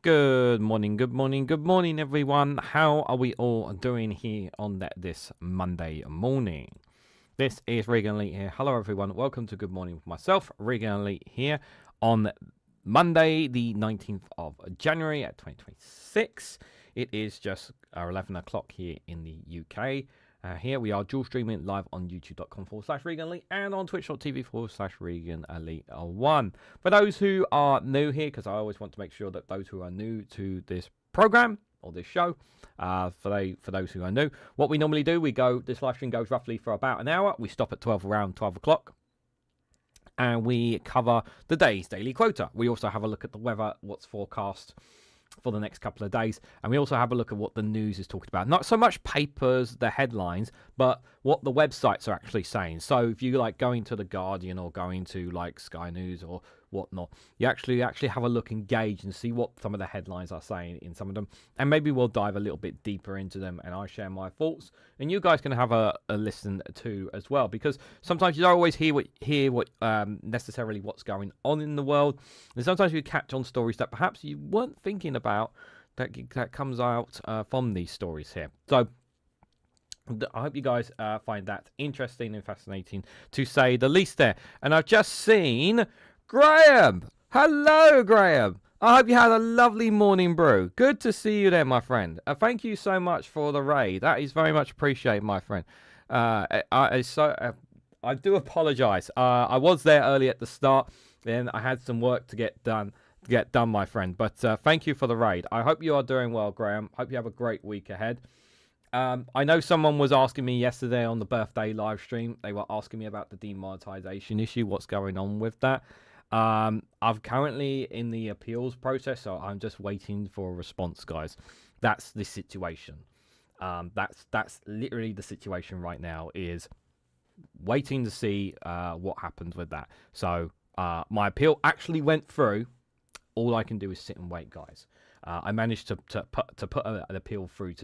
Good morning, everyone. How are we all doing here on this Monday morning? This is Reganelite here. Hello, everyone. Welcome to Good Morning with myself, Reganelite here on Monday, the 19th of January at 2026. It is just 11 o'clock here in the UK. Here we are dual streaming live on youtube.com/Reganelite and on twitch.tv/Reganelite1. For those who are new here, because I always want to make sure that those who are new to this program or this show, for those who are new, what we normally do, this live stream goes roughly for about an hour. We stop at around 12 o'clock. And we cover the day's daily quota. We also have a look at the weather, what's forecast for the next couple of days, and we also have a look at what the news is talking about. Not so much papers, the headlines, but what the websites are actually saying. So if you like going to the Guardian or going to like Sky News or whatnot, you actually have a look, engage, and see what some of the headlines are saying in some of them, and maybe we'll dive a little bit deeper into them, and I share my thoughts, and you guys can have a listen too as well, because sometimes you don't always hear what necessarily what's going on in the world, and sometimes you catch on stories that perhaps you weren't thinking about that comes out from these stories here. So I hope you guys find that interesting and fascinating, to say the least there. And I've just seen Graham. Hello, Graham. I hope you had a lovely morning brew. Good to see you there, my friend. Thank you so much for the raid. That is very much appreciated, my friend. I do apologize. I was there early at the start, then I had some work to get done, my friend. But thank you for the raid. I hope you are doing well, Graham. Hope you have a great week ahead. I know someone was asking me yesterday on the birthday live stream. They were asking me about the demonetization issue. What's going on with that? I'm currently in the appeals process, so I'm just waiting for a response, guys. That's the situation. That's literally the situation right now, is waiting to see what happens with that. So my appeal actually went through. All I can do is sit and wait, guys. I managed to put an appeal through,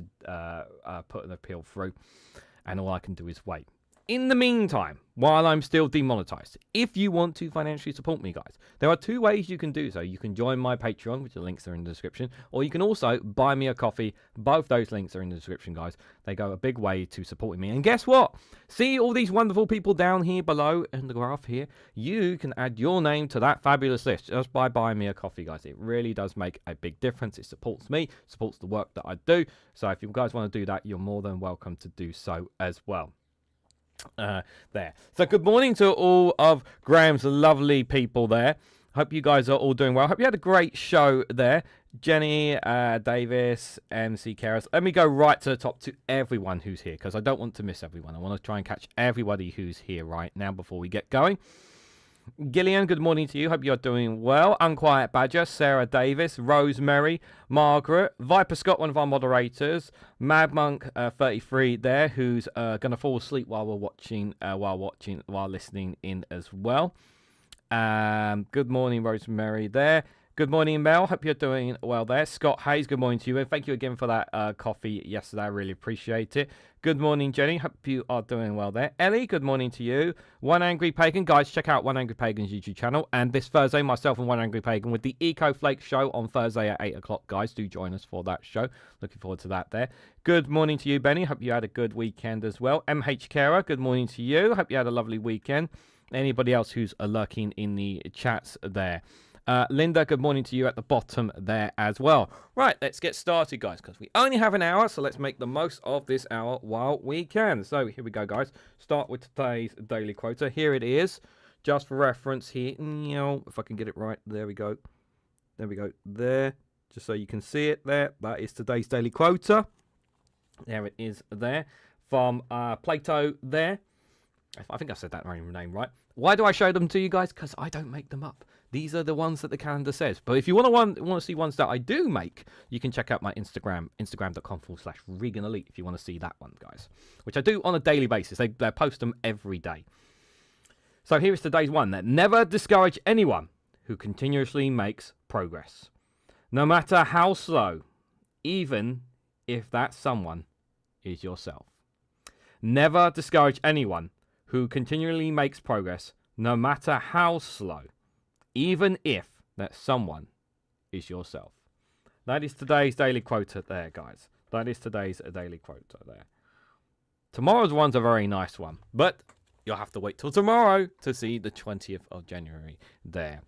and all I can do is wait. In the meantime, while I'm still demonetized, if you want to financially support me, guys, there are two ways you can do so. You can join my Patreon, which the links are in the description, or you can also buy me a coffee. Both those links are in the description, guys. They go a big way to supporting me. And guess what? See all these wonderful people down here below in the graph here? You can add your name to that fabulous list just by buying me a coffee, guys. It really does make a big difference. It supports me, supports the work that I do. So if you guys want to do that, you're more than welcome to do so as well. There. So good morning to all of Graham's lovely people there. Hope you guys are all doing well. Hope you had a great show there. Jenny, Davis, MC Karas. Let me go right to the top to everyone who's here, because I don't want to miss everyone. I want to try and catch everybody who's here right now before we get going. Gillian, good morning to you. Hope you're doing well. Unquiet Badger, Sarah Davis, Rosemary, Margaret, Viper Scott, one of our moderators, Mad Monk 33 there, who's gonna fall asleep while listening in as well. Good morning, Rosemary there. Good morning, Mel. Hope you're doing well there. Scott Hayes, good morning to you. And thank you again for that coffee yesterday. I really appreciate it. Good morning, Jenny. Hope you are doing well there. Ellie, good morning to you. One Angry Pagan. Guys, check out One Angry Pagan's YouTube channel. And this Thursday, myself and One Angry Pagan with the Eco Flake show on Thursday at 8 o'clock. Guys, do join us for that show. Looking forward to that there. Good morning to you, Benny. Hope you had a good weekend as well. MH Kara, good morning to you. Hope you had a lovely weekend. Anybody else who's lurking in the chats there. Linda, good morning to you at the bottom there as well. Right, let's get started, guys, because we only have an hour, so let's make the most of this hour while we can. So here we go, guys. Start with today's daily quota. Here it is, just for reference here. If I can get it right, there we go. There we go, there. Just so you can see it there. That is today's daily quota. There it is there. From Plato there. I think I said that name right. Why do I show them to you guys? Because I don't make them up. These are the ones that the calendar says. But if you want to see ones that I do make, you can check out my Instagram, instagram.com/Reganelite, if you want to see that one, guys. Which I do on a daily basis. They post them every day. So here is today's one. Never discourage anyone who continuously makes progress, no matter how slow, even if that someone is yourself. Never discourage anyone who continually makes progress, no matter how slow, even if that someone is yourself. That is today's daily quota there, guys. That is today's daily quota there. Tomorrow's one's a very nice one, but you'll have to wait till tomorrow to see the 20th of January there.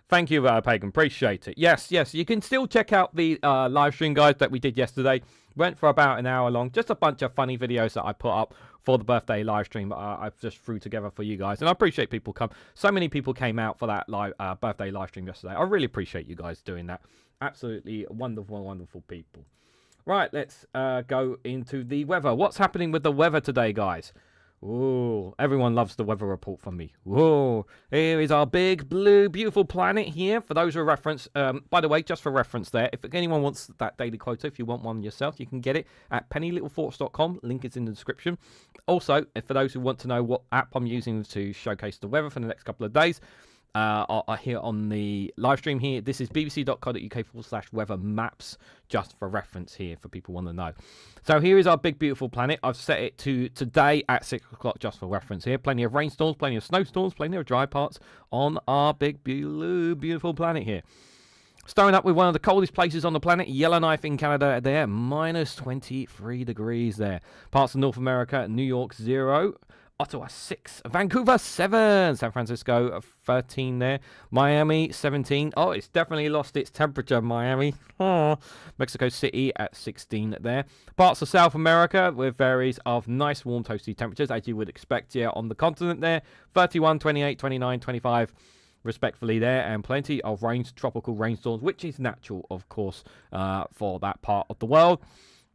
Thank you, Pagan. Appreciate it. Yes, you can still check out the live stream, guys, that we did yesterday. Went for about an hour long. Just a bunch of funny videos that I put up for the birthday live stream. I've just threw together for you guys. And I appreciate people come. So many people came out for that birthday live stream yesterday. I really appreciate you guys doing that. Absolutely wonderful, wonderful people. Right, let's go into the weather. What's happening with the weather today, guys? Ooh, everyone loves the weather report from me. Whoa, here is our big, blue, beautiful planet here. For those who reference, by the way, just for reference there, if anyone wants that daily quota, if you want one yourself, you can get it at pennylittlethoughts.com. Link is in the description. Also, for those who want to know what app I'm using to showcase the weather for the next couple of days, here on the live stream here, this is bbc.co.uk/weather maps, just for reference here for people who want to know. So here is our big beautiful planet. I've set it to today at 6 o'clock just for reference here. Plenty of rainstorms, plenty of snowstorms, plenty of dry parts on our big blue beautiful planet here. Starting up with one of the coldest places on the planet, Yellowknife in Canada there, minus 23 degrees there. Parts of North America, New York 0. Ottawa 6, Vancouver 7, San Francisco 13 there, Miami 17. Oh, it's definitely lost its temperature, Miami. Oh. Mexico City at 16 there. Parts of South America with varies of nice warm toasty temperatures, as you would expect here on the continent there. 31, 28, 29, 25 respectfully there, and plenty of tropical rainstorms, which is natural, of course, for that part of the world.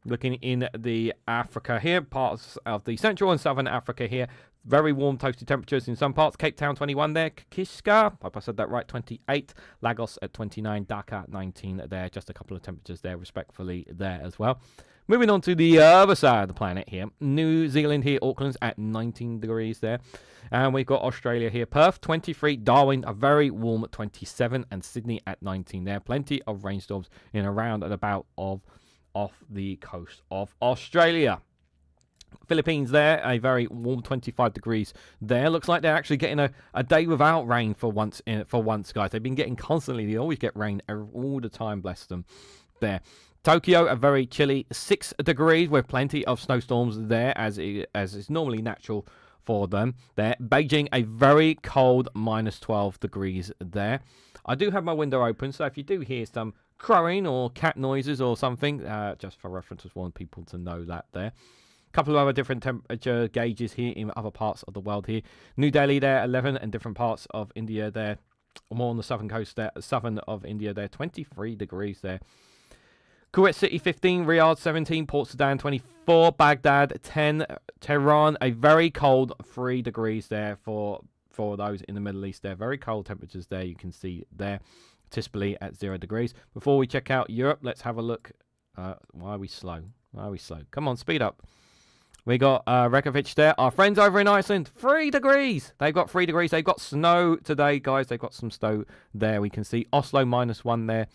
Looking in the Africa here, parts of the central and southern Africa here, very warm toasty temperatures in some parts. Cape Town 21 there, Kishka, hope I said that right, 28, Lagos at 29, Dhaka 19 there, just a couple of temperatures there respectfully there as well. Moving on to the other side of the planet here, New Zealand here, Auckland's at 19 degrees there, and we've got Australia here, Perth 23, Darwin a very warm 27, and Sydney at 19 there. Plenty of rainstorms in around and about off the coast of Australia. Philippines there, a very warm 25 degrees there. Looks like they're actually getting a day without rain for once, guys. They've been getting constantly. They always get rain all the time, bless them, there. Tokyo, a very chilly 6 degrees with plenty of snowstorms there, as is normally natural for them there. Beijing, a very cold minus 12 degrees there. I do have my window open, so if you do hear some crowing or cat noises or something, just for reference, just want people to know that there. A couple of other different temperature gauges here in other parts of the world here. New Delhi there, 11, and different parts of India there, more on the southern coast there, southern of India there, 23 degrees there. Kuwait City 15, Riyadh 17, Port Sudan 24, Baghdad 10, Tehran a very cold 3 degrees there for those in the Middle East there. Very cold temperatures there, you can see there. Tisbali at 0 degrees. Before we check out Europe, let's have a look. Why are we slow? Come on, speed up. We got Reykjavik there. Our friends over in Iceland, 3 degrees. They've got 3 degrees. They've got snow today, guys. They've got some snow there. We can see Oslo -1 there.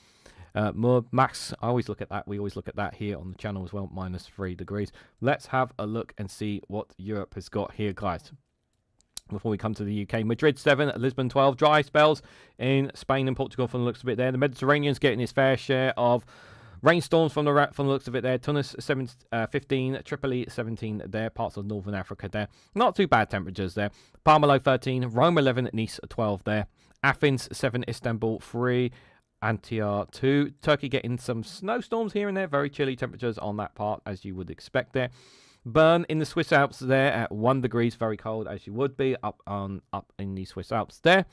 Max, I always look at that. We always look at that here on the channel as well, -3 degrees. Let's have a look and see what Europe has got here, guys. Before we come to the UK, Madrid 7, Lisbon 12, dry spells in Spain and Portugal from the looks of it there. The Mediterranean's getting its fair share of rainstorms from the looks of it there. Tunis 15, Tripoli 17 there, parts of northern Africa there. Not too bad temperatures there. Parmelo 13, Rome 11, Nice 12 there. Athens 7, Istanbul 3, Antalya 2. Turkey getting some snowstorms here and there. Very chilly temperatures on that part, as you would expect there. Bern in the Swiss Alps there at 1 degrees, very cold as you would be up in the Swiss Alps there.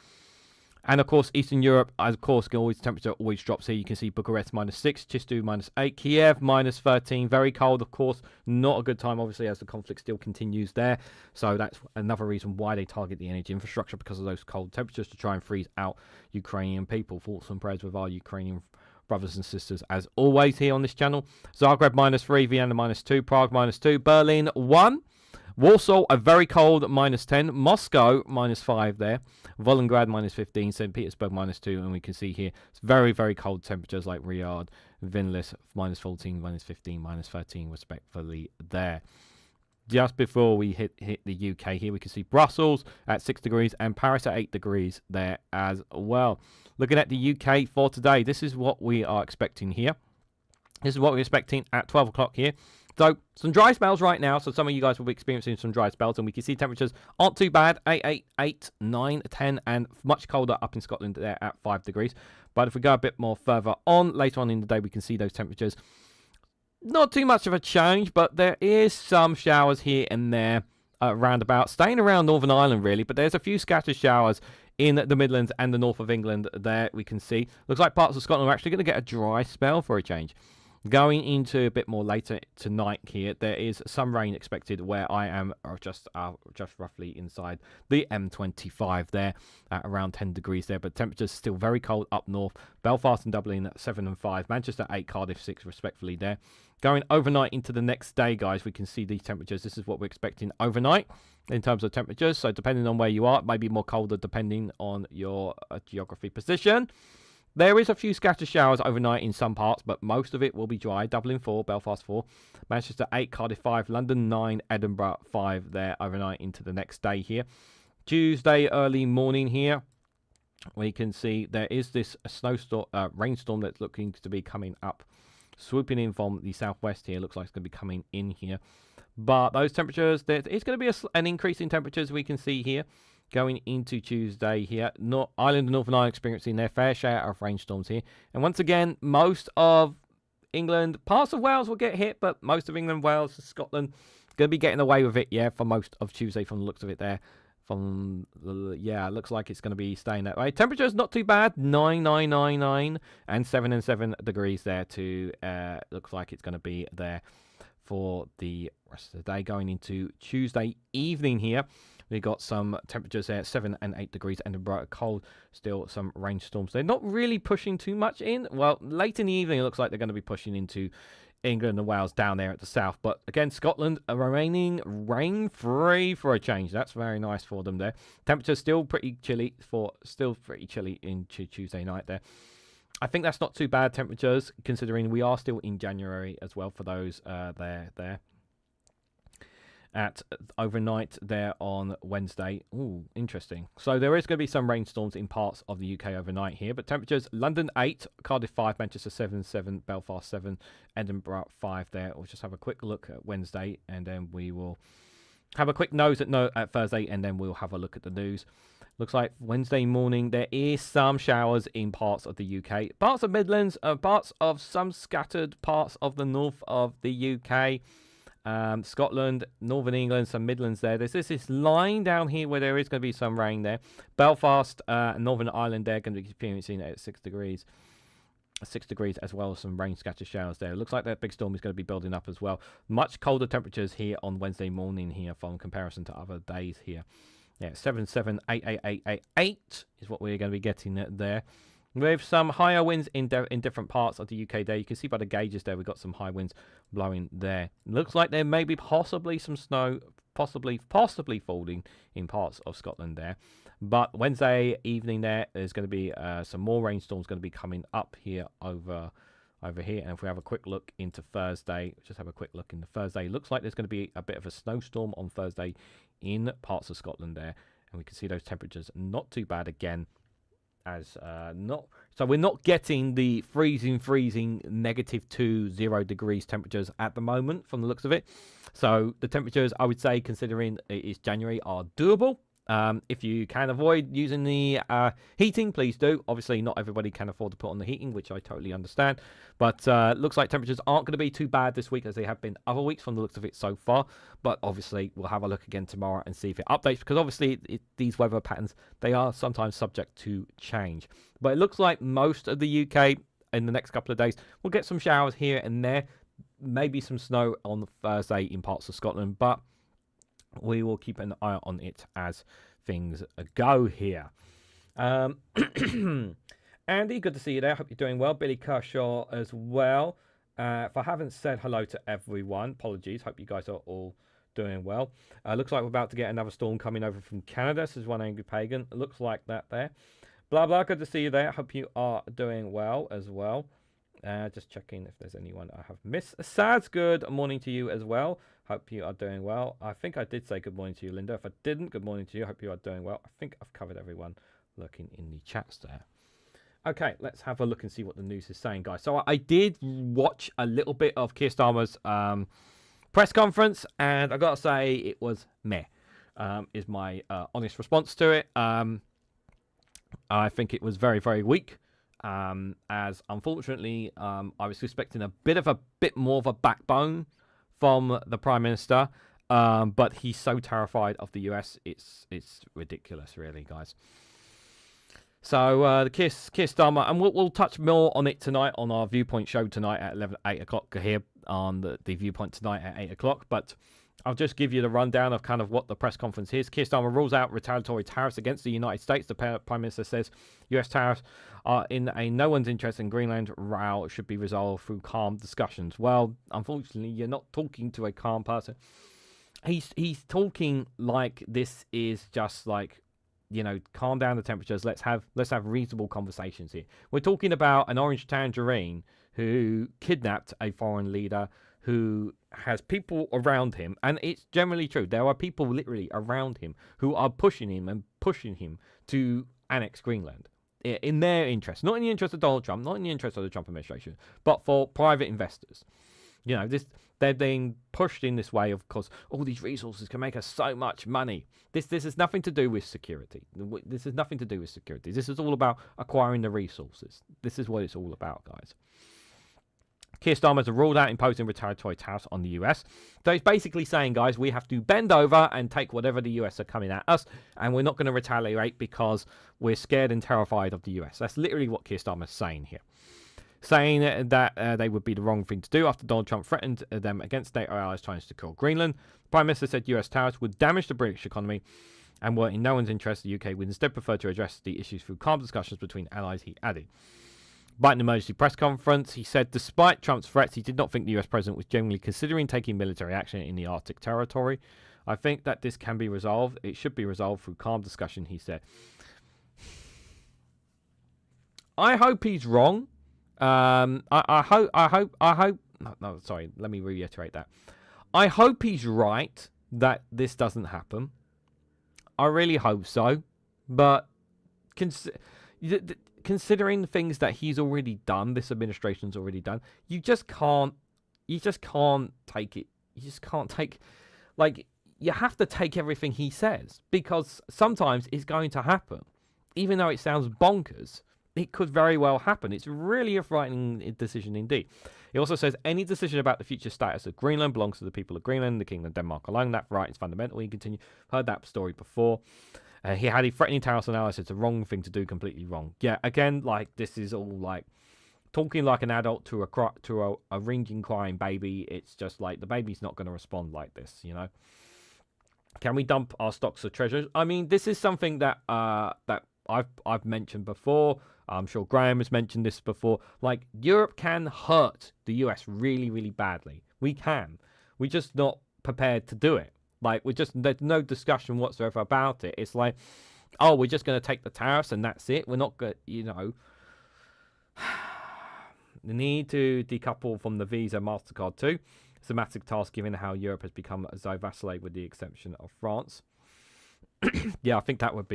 And of course, Eastern Europe, of course, temperature always drops here. You can see Bucharest -6, Chistu -8, Kiev -13. Very cold, of course. Not a good time, obviously, as the conflict still continues there. So that's another reason why they target the energy infrastructure, because of those cold temperatures, to try and freeze out Ukrainian people. Thoughts and prayers with our Ukrainian brothers and sisters, as always, here on this channel. Zagreb -3, Vienna -2, Prague -2, Berlin 1. Warsaw, a very cold -10. Moscow -5 there. Volgograd -15. St. Petersburg -2. And we can see here it's very, very cold temperatures like Riyadh, Vilnius -14, -15, -13 respectively there. just before we hit the UK here, we can see Brussels at 6 degrees and Paris at 8 degrees there as well. Looking at the UK for today, this is what we are expecting here. This is what we're expecting at 12 o'clock here. So, some dry spells right now. So, some of you guys will be experiencing some dry spells. And we can see temperatures aren't too bad. 8, 9, 10, and much colder up in Scotland there at 5 degrees. But if we go a bit more further on, later on in the day, we can see those temperatures. Not too much of a change, but there is some showers here and there around about. Staying around Northern Ireland, really. But there's a few scattered showers in the Midlands and the north of England there we can see. Looks like parts of Scotland are actually going to get a dry spell for a change. Going into a bit more later tonight here, there is some rain expected where I am just roughly inside the M25 there at around 10 degrees there, but temperatures still very cold up north. Belfast and Dublin at 7 and 5, Manchester 8, Cardiff 6 respectively there. Going overnight into the next day, guys, we can see these temperatures. This is what we're expecting overnight in terms of temperatures. So depending on where you are, it may be more colder depending on your geography position. There is a few scattered showers overnight in some parts, but most of it will be dry. Dublin 4, Belfast 4, Manchester 8, Cardiff 5, London 9, Edinburgh 5 there overnight into the next day here. Tuesday early morning here, we can see there is this snowstorm, rainstorm that's looking to be coming up, swooping in from the southwest here. Looks like it's going to be coming in here. But those temperatures, there is going to be an increase in temperatures we can see here. Going into Tuesday here, Ireland and Northern Ireland experiencing their fair share of rainstorms here. And once again, most of England, parts of Wales will get hit, but most of England, Wales, Scotland, going to be getting away with it, yeah, for most of Tuesday from the looks of it there. It looks like it's going to be staying that way. Temperatures not too bad, 9, and 7 degrees there to, looks like it's going to be there for the rest of the day. Going into Tuesday evening here, we got some temperatures there, 7 and 8 degrees, Edinburgh cold, still some rainstorms. They're not really pushing too much in. Well, late in the evening, it looks like they're going to be pushing into England and Wales down there at the south. But again, Scotland are remaining rain-free for a change. That's very nice for them there. Temperatures still pretty chilly into Tuesday night there. I think that's not too bad temperatures, considering we are still in January as well for those there. At overnight there on Wednesday. Ooh, interesting. So there is going to be some rainstorms in parts of the UK overnight here, but temperatures London 8, Cardiff 5, Manchester 7, Belfast 7, Edinburgh 5 there. We'll just have a quick look at Wednesday, and then we will have a quick nose at Thursday, and then we'll have a look at the news. Looks like Wednesday morning there is some showers in parts of the UK, parts of Midlands, parts of some scattered parts of the north of the UK. Scotland, Northern England, some Midlands there. There's this line down here where there is going to be some rain there. Belfast, Northern Ireland there, going to be experiencing at 6 degrees. 6 degrees as well as some rain scattered showers there. It looks like that big storm is going to be building up as well. Much colder temperatures here on Wednesday morning here from comparison to other days here. Yeah, 7, 8 is what we're going to be getting there. With some higher winds in different parts of the UK there. You can see by the gauges there, we've got some high winds blowing there. Looks like there may be possibly some snow, possibly falling in parts of Scotland there. But Wednesday evening there's going to be some more rainstorms going to be coming up here over here. And if we have a quick look into Thursday, just have a quick look into Thursday. Looks like there's going to be a bit of a snowstorm on Thursday in parts of Scotland there. And we can see those temperatures not too bad again. So we're not getting the freezing -2, 0 degrees temperatures at the moment from the looks of it. So the temperatures, I would say, considering it is January, are doable. If you can avoid using the heating, please do. Obviously, not everybody can afford to put on the heating, which I totally understand. But looks like temperatures aren't going to be too bad this week as they have been other weeks from the looks of it so far. But obviously, we'll have a look again tomorrow and see if it updates, because obviously these weather patterns, they are sometimes subject to change. But it looks like most of the UK in the next couple of days will get some showers here and there. Maybe some snow on Thursday in parts of Scotland, but we will keep an eye on it as things go here. Andy, good to see you there. Hope you're doing well. Billy Kershaw as well. If I haven't said hello to everyone, apologies. Hope you guys are all doing well. Looks like we're about to get another storm coming over from Canada. This is one Angry Pagan. Looks like that there. Blah, blah. Good to see you there. Hope you are doing well as well. Just checking if there's anyone I have missed. Sad's good morning to you as well. Hope you are doing well. I think I did say good morning to you, Linda. If I didn't, good morning to you. Hope you are doing well. I think I've covered everyone looking in the chats there. Okay, let's have a look and see what the news is saying, guys. So I did watch a little bit of Keir Starmer's press conference, and I gotta say it was meh. Is my honest response to it. I think it was very, very weak. As unfortunately, I was expecting a bit more of a backbone from the Prime Minister, but he's so terrified of the US, it's ridiculous, really, guys. So the Keir Starmer, and we'll touch more on it tonight on our Viewpoint show tonight at 8 o'clock here on the Viewpoint tonight at 8 o'clock. But I'll just give you the rundown of kind of what the press conference is. Keir Starmer rules out retaliatory tariffs against the United States. The Prime Minister says US tariffs are in no one's interest, and Greenland row should be resolved through calm discussions. Well, unfortunately, you're not talking to a calm person. He's talking like this is just like, calm down the temperatures. Let's have reasonable conversations here. We're talking about an orange tangerine who kidnapped a foreign leader who has people around him, and it's generally true. There are people literally around him who are pushing him to annex Greenland in their interest, not in the interest of Donald Trump, not in the interest of the Trump administration, but for private investors. They're being pushed in this way. Of course, all these resources can make us so much money. This has nothing to do with security. This has nothing to do with security. This is all about acquiring the resources. This is what it's all about, guys. Keir Starmer has ruled out imposing retaliatory tariffs on the US. So he's basically saying, guys, we have to bend over and take whatever the US are coming at us, and we're not going to retaliate because we're scared and terrified of the US. That's literally what Keir Starmer is saying here. Saying that they would be the wrong thing to do after Donald Trump threatened them against NATO allies trying to secure Greenland. The Prime Minister said US tariffs would damage the British economy and were in no one's interest. The UK would instead prefer to address the issues through calm discussions between allies, he added. By an emergency press conference, he said despite Trump's threats, he did not think the US president was genuinely considering taking military action in the Arctic territory. I think that this can be resolved. It should be resolved through calm discussion, he said. I hope he's wrong. I hope. No, sorry. Let me reiterate that. I hope he's right that this doesn't happen. I really hope so. But considering the things that he's already done, this administration's already done, you just can't take it. You just can't take, you have to take everything he says, because sometimes it's going to happen. Even though it sounds bonkers, it could very well happen. It's really a frightening decision indeed. He also says any decision about the future status of Greenland belongs to the people of Greenland, the Kingdom of Denmark alone. That right is fundamental. He continued. Heard that story before. He had a threatening tariffs analysis. It's a wrong thing to do, completely wrong. Yeah, again, this is all talking like an adult to a ringing, crying baby. It's just the baby's not going to respond like this, Can we dump our stocks of treasures? I mean, this is something that I've mentioned before. I'm sure Graham has mentioned this before. Europe can hurt the US really, really badly. We can. We're just not prepared to do it. There's no discussion whatsoever about it. It's we're just going to take the tariffs and that's it. We're not going to, the need to decouple from the Visa MasterCard too. It's a massive task given how Europe has become so vacillated with the exception of France. Yeah, I think that would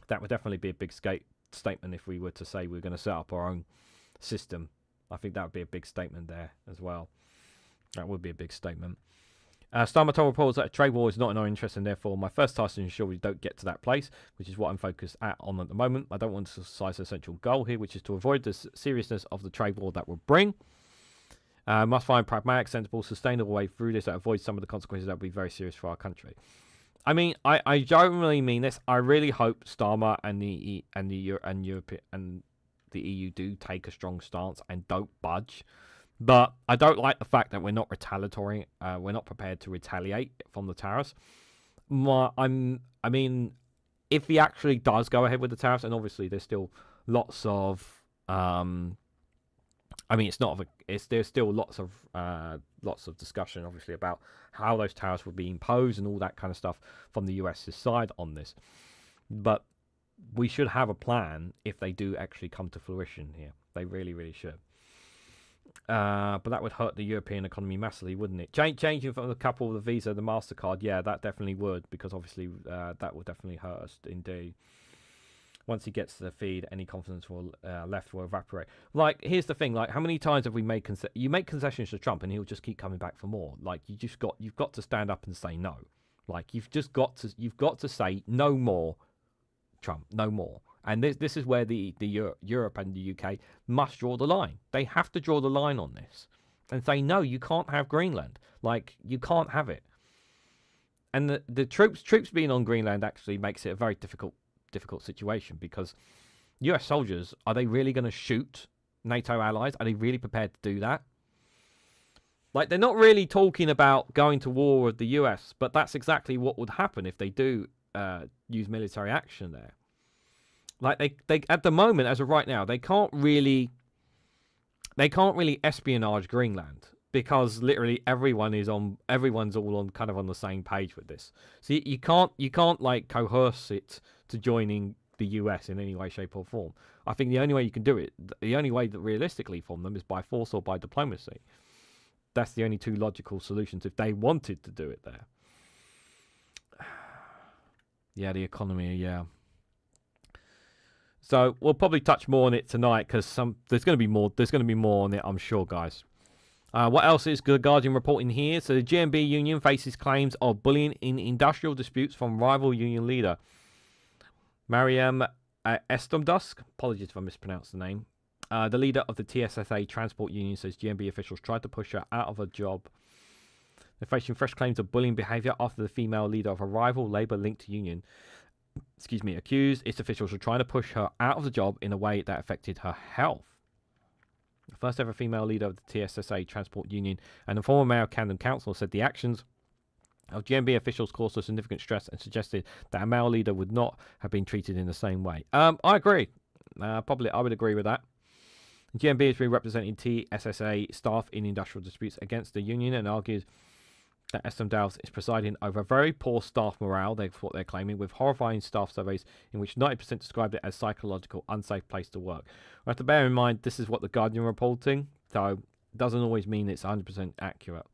definitely be a big statement if we were to say we're going to set up our own system. I think that would be a big statement there as well. That would be a big statement. Starmer told reporters that a trade war is not in our interest, and therefore my first task is to ensure we don't get to that place, which is what I'm focused on at the moment. I don't want to exercise the central goal here, which is to avoid the seriousness of the trade war that will bring. Must find pragmatic, sensible, sustainable way through this that avoids some of the consequences that will be very serious for our country. I mean, I genuinely mean this. I really hope Starmer and the EU do take a strong stance and don't budge. But I don't like the fact that we're not retaliatory. We're not prepared to retaliate from the tariffs. I mean, if he actually does go ahead with the tariffs, and obviously there's still lots of, there's still lots of discussion, obviously, about how those tariffs would be imposed and all that kind of stuff from the US's side on this. But we should have a plan if they do actually come to fruition here. They really, really should. But that would hurt the European economy massively, wouldn't it? Changing from the couple of the Visa to the MasterCard, yeah, that definitely would, because obviously that would definitely hurt us indeed. Once he gets to the feed, any confidence left will evaporate. Like, here's the thing: like, how many times have we made you make concessions to Trump, and he'll just keep coming back for more? Like, you've got to stand up and say no. Like, you've got to say no more, Trump, no more. And this is where the Europe and the UK must draw the line. They have to draw the line on this and say no, you can't have Greenland. Like, you can't have it. And the troops being on Greenland actually makes it a very difficult situation, because US soldiers, are they really going to shoot NATO allies? Are they really prepared to do that? Like, they're not really talking about going to war with the US, but that's exactly what would happen if they do use military action there. Like, they at the moment, as of right now, they can't really espionage Greenland, because literally everyone's all on kind of on the same page with this. So you can't like coerce it to joining the US in any way, shape, or form. I think the only way you can do it, the only way that realistically from them, is by force or by diplomacy. That's the only two logical solutions if they wanted to do it there. Yeah, the economy, yeah. So we'll probably touch more on it tonight, because there's going to be more. There's going to be more on it, I'm sure, guys. What else is the Guardian reporting here? So the GMB union faces claims of bullying in industrial disputes from rival union leader Mariam Estomdusk. Apologies if I mispronounced the name. The leader of the TSSA transport union says GMB officials tried to push her out of a job. They're facing fresh claims of bullying behaviour after the female leader of a rival Labour-linked union accused its officials of trying to push her out of the job in a way that affected her health. The first ever female leader of the TSSA Transport Union and the former mayor of Camden Council said the actions of GMB officials caused her significant stress, and suggested that a male leader would not have been treated in the same way. I agree. Probably I would agree with that. GMB has been representing TSSA staff in industrial disputes against the union, and argues that Estomdusk is presiding over very poor staff morale, that's what they're claiming, with horrifying staff surveys in which 90% described it as psychological, unsafe place to work. We have to bear in mind this is what the Guardian reporting, so it doesn't always mean it's 100% accurate.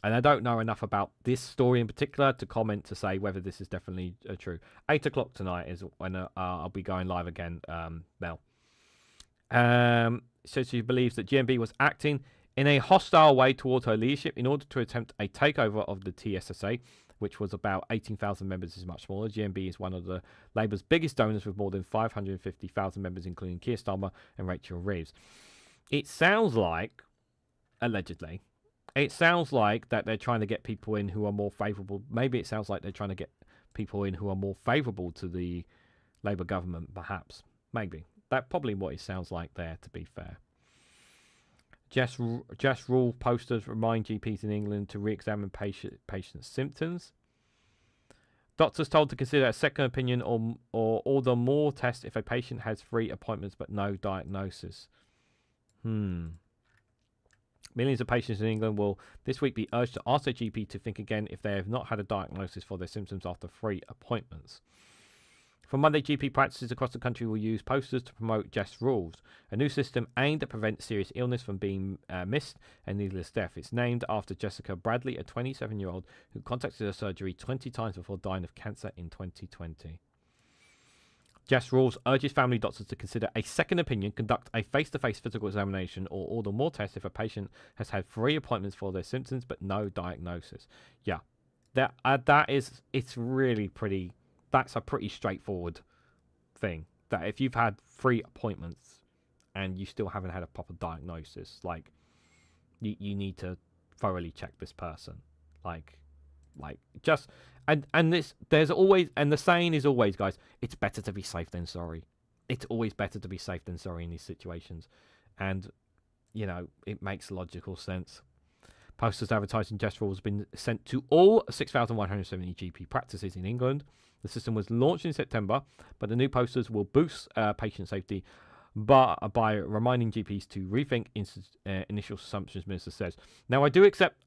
And I don't know enough about this story in particular to comment to say whether this is definitely true. 8 o'clock tonight is when I'll be going live again, Mel. So she believes that GMB was acting in a hostile way towards her leadership in order to attempt a takeover of the TSSA, which was about 18,000 members, is much smaller. GMB is one of the Labour's biggest donors, with more than 550,000 members, including Keir Starmer and Rachel Reeves. It sounds like, allegedly, it sounds like that they're trying to get people in who are more favourable. Maybe it sounds like they're trying to get people in who are more favourable to the Labour government, perhaps. Maybe. That's probably what it sounds like there, to be fair. Just rule posters remind GPs in England to re-examine patients' symptoms. Doctors told to consider a second opinion or order more tests if a patient has 3 appointments but no diagnosis. Millions of patients in England will this week be urged to ask their GP to think again if they have not had a diagnosis for their symptoms after 3 appointments. From Monday, GP practices across the country will use posters to promote just rules, a new system aimed at prevent serious illness from being missed and needless death. It's named after Jessica Bradley, a 27-year-old who contacted her surgery 20 times before dying of cancer in 2020. Just Rules urges family doctors to consider a second opinion, conduct a face-to-face physical examination, or order more tests if a patient has had 3 appointments for their symptoms but no diagnosis. Yeah, it's really pretty. That's a pretty straightforward thing. That if you've had 3 appointments and you still haven't had a proper diagnosis, like you need to thoroughly check this person. And there's always, and the saying is always, guys, it's better to be safe than sorry. It's always better to be safe than sorry in these situations, and it makes logical sense. Posters advertising Just Rules have been sent to all 6,170 GP practices in England. The system was launched in September, but the new posters will boost patient safety but by reminding GPs to rethink initial assumptions, Minister says. Now, I do accept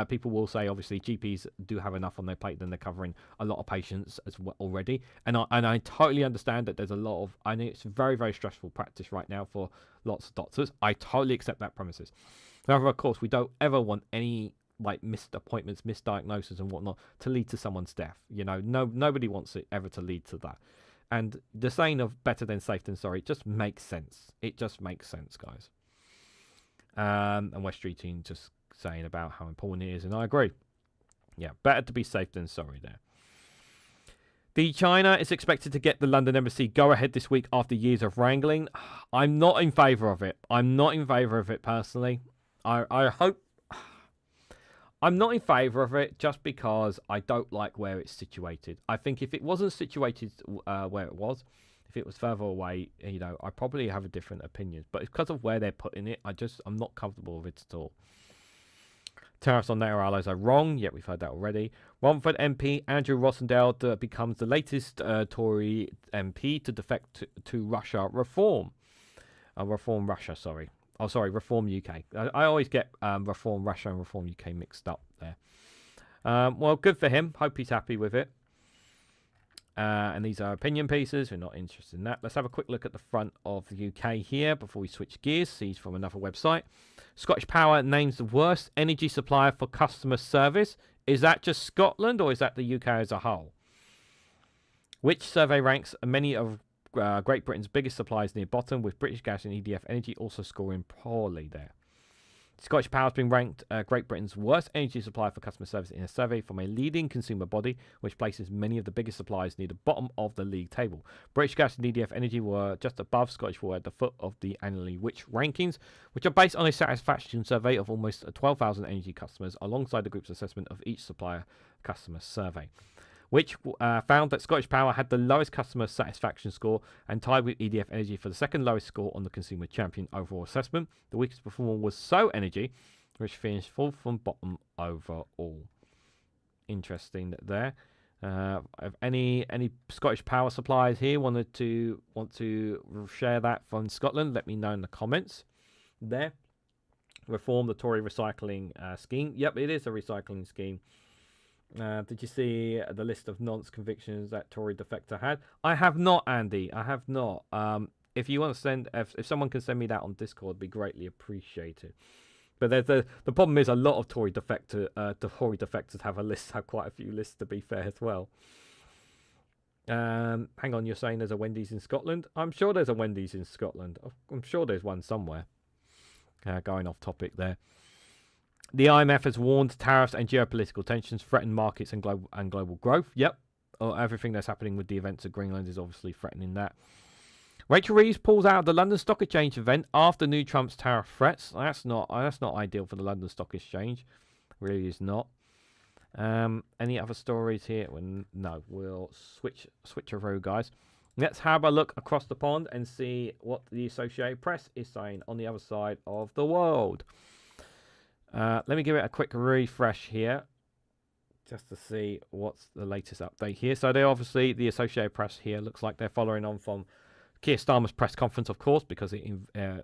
people will say, obviously, GPs do have enough on their plate, then they're covering a lot of patients as well already. And I totally understand that there's a lot of, I know it's very, very stressful practice right now for lots of doctors. I totally accept that premises. However, of course, we don't ever want any like missed appointments, misdiagnosis and whatnot to lead to someone's death. Nobody wants it ever to lead to that. And the saying of better than safe than sorry just makes sense. It just makes sense, guys. And West Street Team just saying about how important it is, and I agree. Yeah, better to be safe than sorry there. The China is expected to get the London embassy go ahead this week after years of wrangling. I'm not in favour of it. I'm not in favour of it personally. I hope. I'm not in favour of it just because I don't like where it's situated. I think if it wasn't situated where it was, if it was further away, I probably have a different opinion. But it's because of where they're putting it, I'm not comfortable with it at all. Tariffs on NATO allies are wrong. Yeah, we've heard that already. Romford MP Andrew Rossendale becomes the latest Tory MP to defect to Russia reform. Reform Russia, sorry. Oh, sorry, Reform UK. I always get Reform Russia and Reform UK mixed up there. Well, good for him. Hope he's happy with it. And these are opinion pieces. We're not interested in that. Let's have a quick look at the front of the UK here before we switch gears. These from another website. Scottish Power names the worst energy supplier for customer service. Is that just Scotland or is that the UK as a whole? Which survey ranks many of Great Britain's biggest suppliers near bottom, with British Gas and EDF Energy also scoring poorly there. Scottish Power has been ranked Great Britain's worst energy supplier for customer service in a survey from a leading consumer body, which places many of the biggest suppliers near the bottom of the league table. British Gas and EDF Energy were just above. Scottish were at the foot of the annually Which rankings, which are based on a satisfaction survey of almost 12,000 energy customers, alongside the group's assessment of each supplier customer survey, which found that Scottish Power had the lowest customer satisfaction score and tied with EDF Energy for the second lowest score on the Consumer Champion overall assessment. The weakest performer was So Energy, which finished fourth from bottom overall. Interesting there. If any Scottish Power suppliers here want to share that from Scotland, let me know in the comments there. Reform the Tory recycling scheme. Yep, it is a recycling scheme. Did you see the list of nonce convictions that Tory defector had? I have not, Andy. I have not. If you want to send, if someone can send me that on Discord, it'd be greatly appreciated. But the problem is a lot of Tory defectors have quite a few lists, to be fair, as well. Hang on, you're saying there's a Wendy's in Scotland? I'm sure there's a Wendy's in Scotland. I'm sure there's one somewhere. Going off topic there. The IMF has warned tariffs and geopolitical tensions threaten markets and global growth. Yep. Everything that's happening with the events of Greenland is obviously threatening that. Rachel Reeves pulls out of the London Stock Exchange event after new Trump's tariff threats. That's not ideal for the London Stock Exchange. Really is not. Any other stories here? Well, no. We'll switch through, guys. Let's have a look across the pond and see what the Associated Press is saying on the other side of the world. Let me give it a quick refresh here, just to see what's the latest update here. So they obviously, the Associated Press here looks like they're following on from Keir Starmer's press conference, of course, because he's had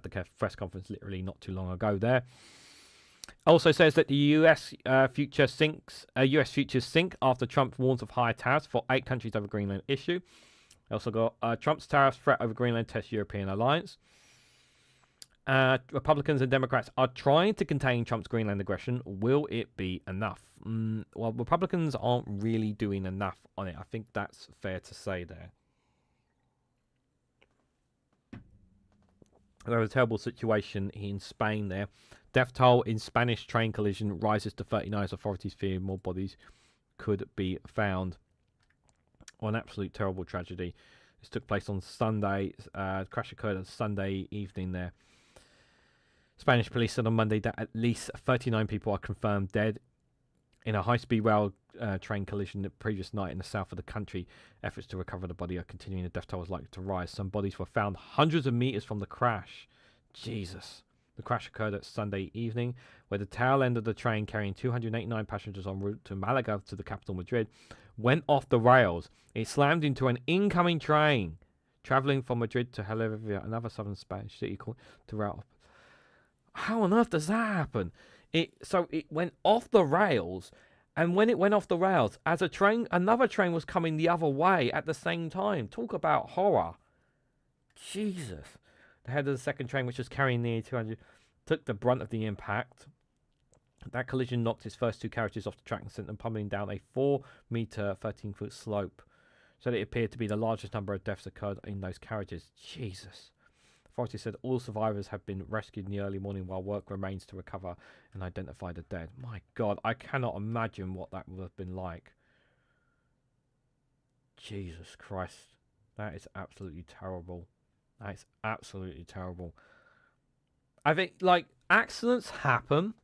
the press conference literally not too long ago there. Also says that the US futures sink after Trump warns of higher tariffs for 8 countries over Greenland issue. Also got Trump's tariffs threat over Greenland test European alliance. Republicans and Democrats are trying to contain Trump's Greenland aggression. Will it be enough? Well, Republicans aren't really doing enough on it. I think that's fair to say there. There was a terrible situation in Spain there. Death toll in Spanish train collision rises to 39 as authorities fear more bodies could be found. Well, an absolute terrible tragedy. This took place on Sunday. The crash occurred on Sunday evening there. Spanish police said on Monday that at least 39 people are confirmed dead in a high-speed rail train collision the previous night in the south of the country. Efforts to recover the body are continuing. The death toll is likely to rise. Some bodies were found hundreds of meters from the crash. Jesus. The crash occurred at Sunday evening, where the tail end of the train carrying 289 passengers en route to Malaga to the capital Madrid went off the rails. It slammed into an incoming train traveling from Madrid to Helveria, another southern Spanish city called to route. How on earth does that happen? So it went off the rails, and when it went off the rails, as another train was coming the other way at the same time. Talk about horror. Jesus. The head of the second train, which was carrying nearly 200, took the brunt of the impact. That collision knocked its first two carriages off the track and sent them pummeling down a 4-meter, 13-foot slope. So it appeared to be the largest number of deaths occurred in those carriages. Jesus. Authorities said all survivors have been rescued in the early morning while work remains to recover and identify the dead. My God, I cannot imagine what that would have been like. Jesus Christ. That is absolutely terrible. That is absolutely terrible. I think, like, accidents happen,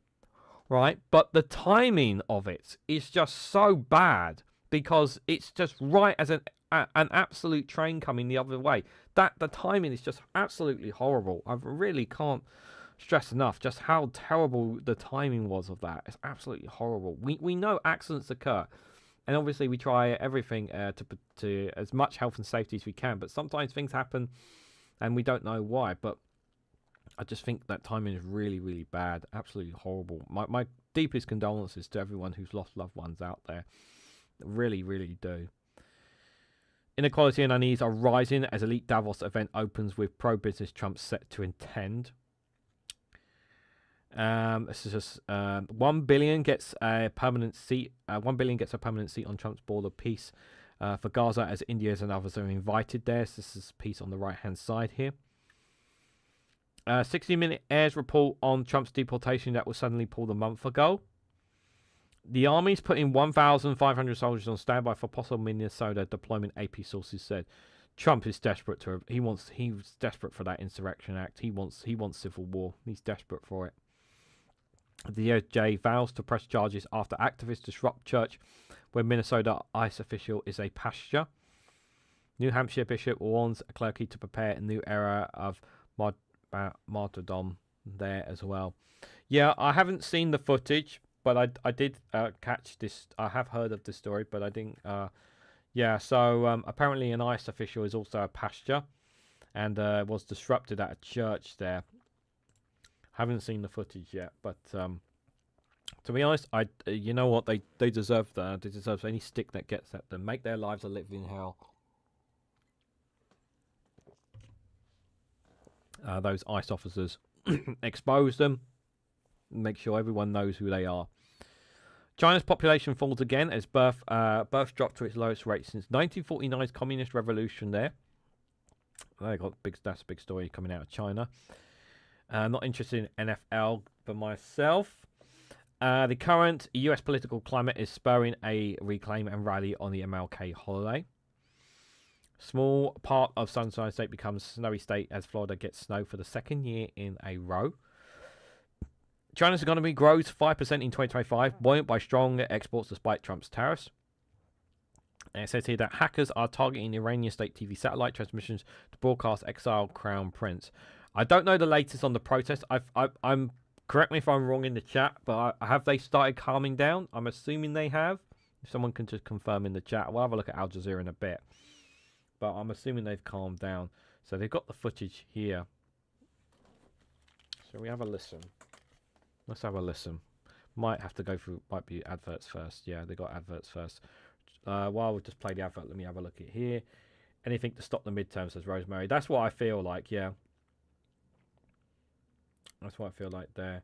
right? But the timing of it is just so bad because it's just right as an absolute train coming the other way. The timing is just absolutely horrible. I really can't stress enough just how terrible the timing was of that. It's absolutely horrible. We know accidents occur, and obviously we try everything to as much health and safety as we can. But sometimes things happen, and we don't know why. But I just think that timing is really, really bad. Absolutely horrible. My deepest condolences to everyone who's lost loved ones out there. Really, really do. Inequality and unease are rising as elite Davos event opens with pro-business Trump set to attend. This is just $1 billion gets a permanent seat. $1 billion gets a permanent seat on Trump's board of peace for Gaza, as India and others are invited there. So this is peace on the right-hand side here. 60-minute airs report on Trump's deportation that was suddenly pulled a month ago. The Army's putting 1,500 soldiers on standby for possible Minnesota deployment, AP sources said. Trump is desperate he's desperate for that insurrection act. He wants civil war. He's desperate for it. The DOJ vows to press charges after activists disrupt church where Minnesota ICE official is a pastor. New Hampshire bishop warns a clergy to prepare a new era of martyrdom there as well. Yeah, I haven't seen the footage, but I did catch this. I have heard of this story, but I didn't. Yeah, so apparently an ICE official is also a pastor and was disrupted at a church there. Haven't seen the footage yet, but to be honest, you know what, they deserve that. They deserve any stick that gets at them. Make their lives a living hell. Those ICE officers, expose them. Make sure everyone knows who they are. China's population falls again as births drop to its lowest rate since 1949's communist revolution there. That's a big story coming out of China. Not interested in NFL for myself. The current US political climate is spurring a reclaim and rally on the MLK holiday. Small part of Sunshine State becomes snowy state as Florida gets snow for the second year in a row. China's economy grows 5% in 2025, buoyant by strong exports despite Trump's tariffs. And it says here that hackers are targeting Iranian state TV satellite transmissions to broadcast exiled crown prince. I don't know the latest on the protest. I'm correct me if I'm wrong in the chat, but have they started calming down? I'm assuming they have. If someone can just confirm in the chat, we'll have a look at Al Jazeera in a bit. But I'm assuming they've calmed down. So they've got the footage here. So we have a listen. Let's have a listen. Might have to go through, might be adverts first. Yeah, they got adverts first. While we just play the advert, let me have a look at here. Anything to stop the midterm, says Rosemary. That's what I feel like, yeah. That's what I feel like there.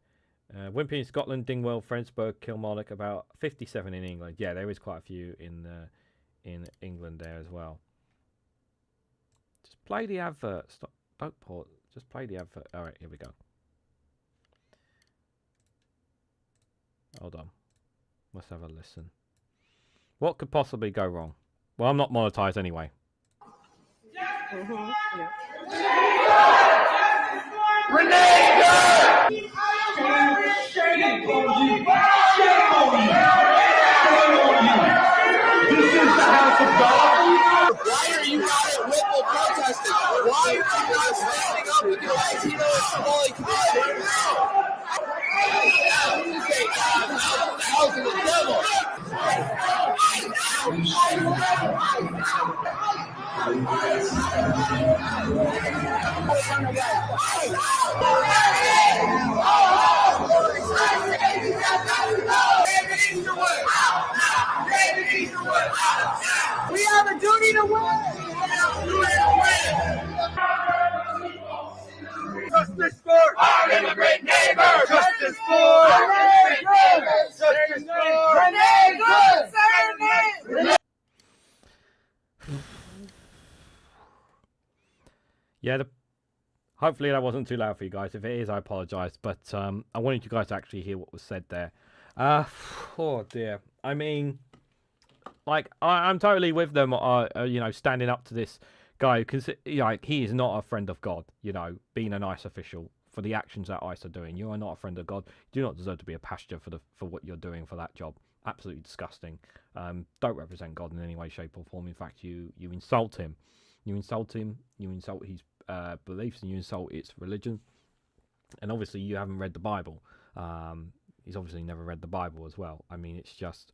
Wimpy in Scotland, Dingwall, Frensburg, Kilmarnock, about 57 in England. Yeah, there is quite a few in England there as well. Just play the advert. Stop. Don't pause. Just play the advert. All right, here we go. Hold on. Let's have a listen. What could possibly go wrong? Well, I'm not monetized anyway. Mm-hmm. Yeah. Renee! Shame on you! Shame on you! Shame on you! This is the house of God. Why are you not at Whipple protesting? Why are you not standing up We have a duty to win. Justice for our immigrant neighbors. Justice for our immigrant neighbors. Justice for Renee Good. Yeah, hopefully that wasn't too loud for you guys. If it is, I apologise. But I wanted you guys to actually hear what was said there. Oh dear. I mean, like I'm totally with them. You know, standing up to this guy because like he is not a friend of God. You know, being an ICE official for the actions that ICE are doing. You are not a friend of God. You do not deserve to be a pastor for what you're doing for that job. Absolutely disgusting. Don't represent God in any way, shape, or form. In fact, you insult him. You insult him. You insult his beliefs, and you insult its religion. And obviously, you haven't read the Bible. He's obviously never read the Bible as well. I mean, it's just,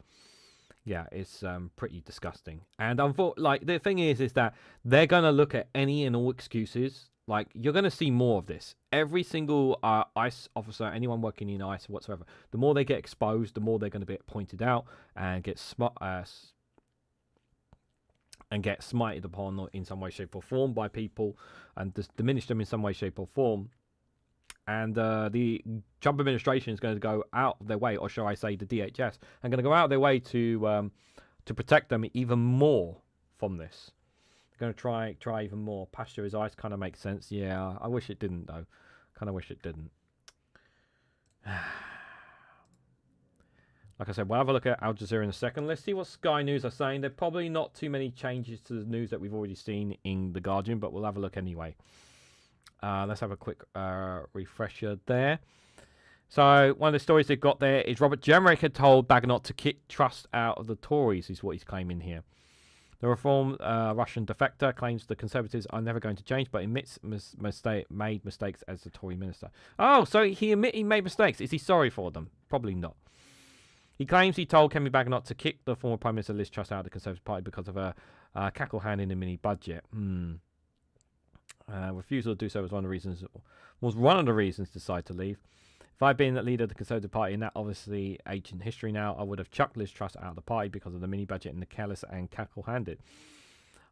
yeah, it's pretty disgusting. And like the thing is that they're gonna look at any and all excuses. Like you're gonna see more of this. Every single ICE officer, anyone working in ICE whatsoever, the more they get exposed, the more they're going to be pointed out and get smited upon in some way, shape, or form by people, and diminish them in some way, shape, or form. And the Trump administration is going to go out of their way, or shall I say, the DHS, are going to go out of their way to protect them even more from this. They're going to try even more. Pasture his eyes kind of makes sense. Yeah, I wish it didn't though. Kind of wish it didn't. Like I said, we'll have a look at Al Jazeera in a second. Let's see what Sky News are saying. There are probably not too many changes to the news that we've already seen in The Guardian, but we'll have a look anyway. Let's have a quick refresher there. So one of the stories they've got there is Robert Jenrick had told Baganotte to kick Truss out of the Tories, is what he's claiming here. The reformed Russian defector claims the Conservatives are never going to change, but admits made mistakes as the Tory minister. Oh, so he made mistakes. Is he sorry for them? Probably not. He claims he told Kemi Baganotte to kick the former Prime Minister Liz Truss out of the Conservative Party because of her cackle hand in the mini budget. Refusal to do so was one of the reasons to decide to leave. If I'd been the leader of the Conservative Party in that obviously ancient history now, I would have chucked Liz Truss out of the party because of the mini budget and the careless and cackle-handed.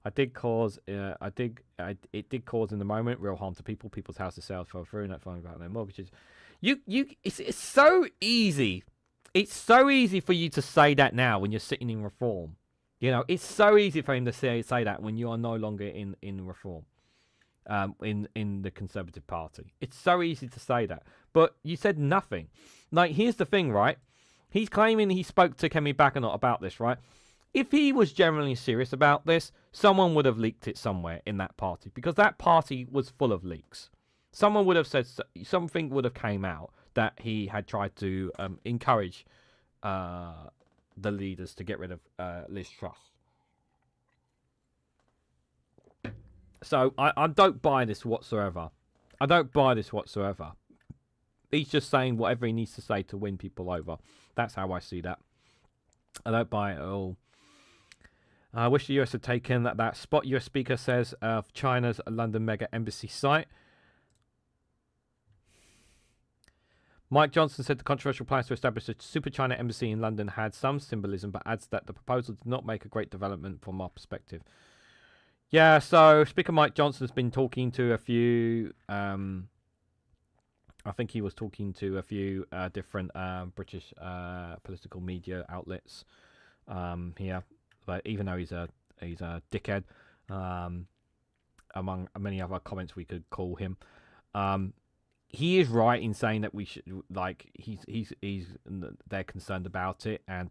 It did cause in the moment real harm to people. People's houses sales fell through, and that's fine about their mortgages. It's so easy. It's so easy for you to say that now when you're sitting in Reform. You know, it's so easy for him to say that when you are no longer in Reform. In the Conservative Party. It's so easy to say that. But you said nothing. Like, here's the thing, right? He's claiming he spoke to Kemi Baganotte about this, right? If he was genuinely serious about this, someone would have leaked it somewhere in that party. Because that party was full of leaks. Someone would have said, something would have came out that he had tried to encourage the leaders to get rid of Liz Truss. So I don't buy this whatsoever. He's just saying whatever he needs to say to win people over. That's how I see that. I don't buy it at all. I wish the US had taken that spot US speaker says of China's London mega embassy site. Mike Johnson said the controversial plans to establish a super China embassy in London had some symbolism, but adds that the proposal did not make a great development from our perspective. Yeah, so Speaker Mike Johnson's been talking to a few, I think he was talking to a few different British political media outlets here, but even though he's a dickhead, among many other comments we could call him, he is right in saying that we should, like, they're concerned about it, and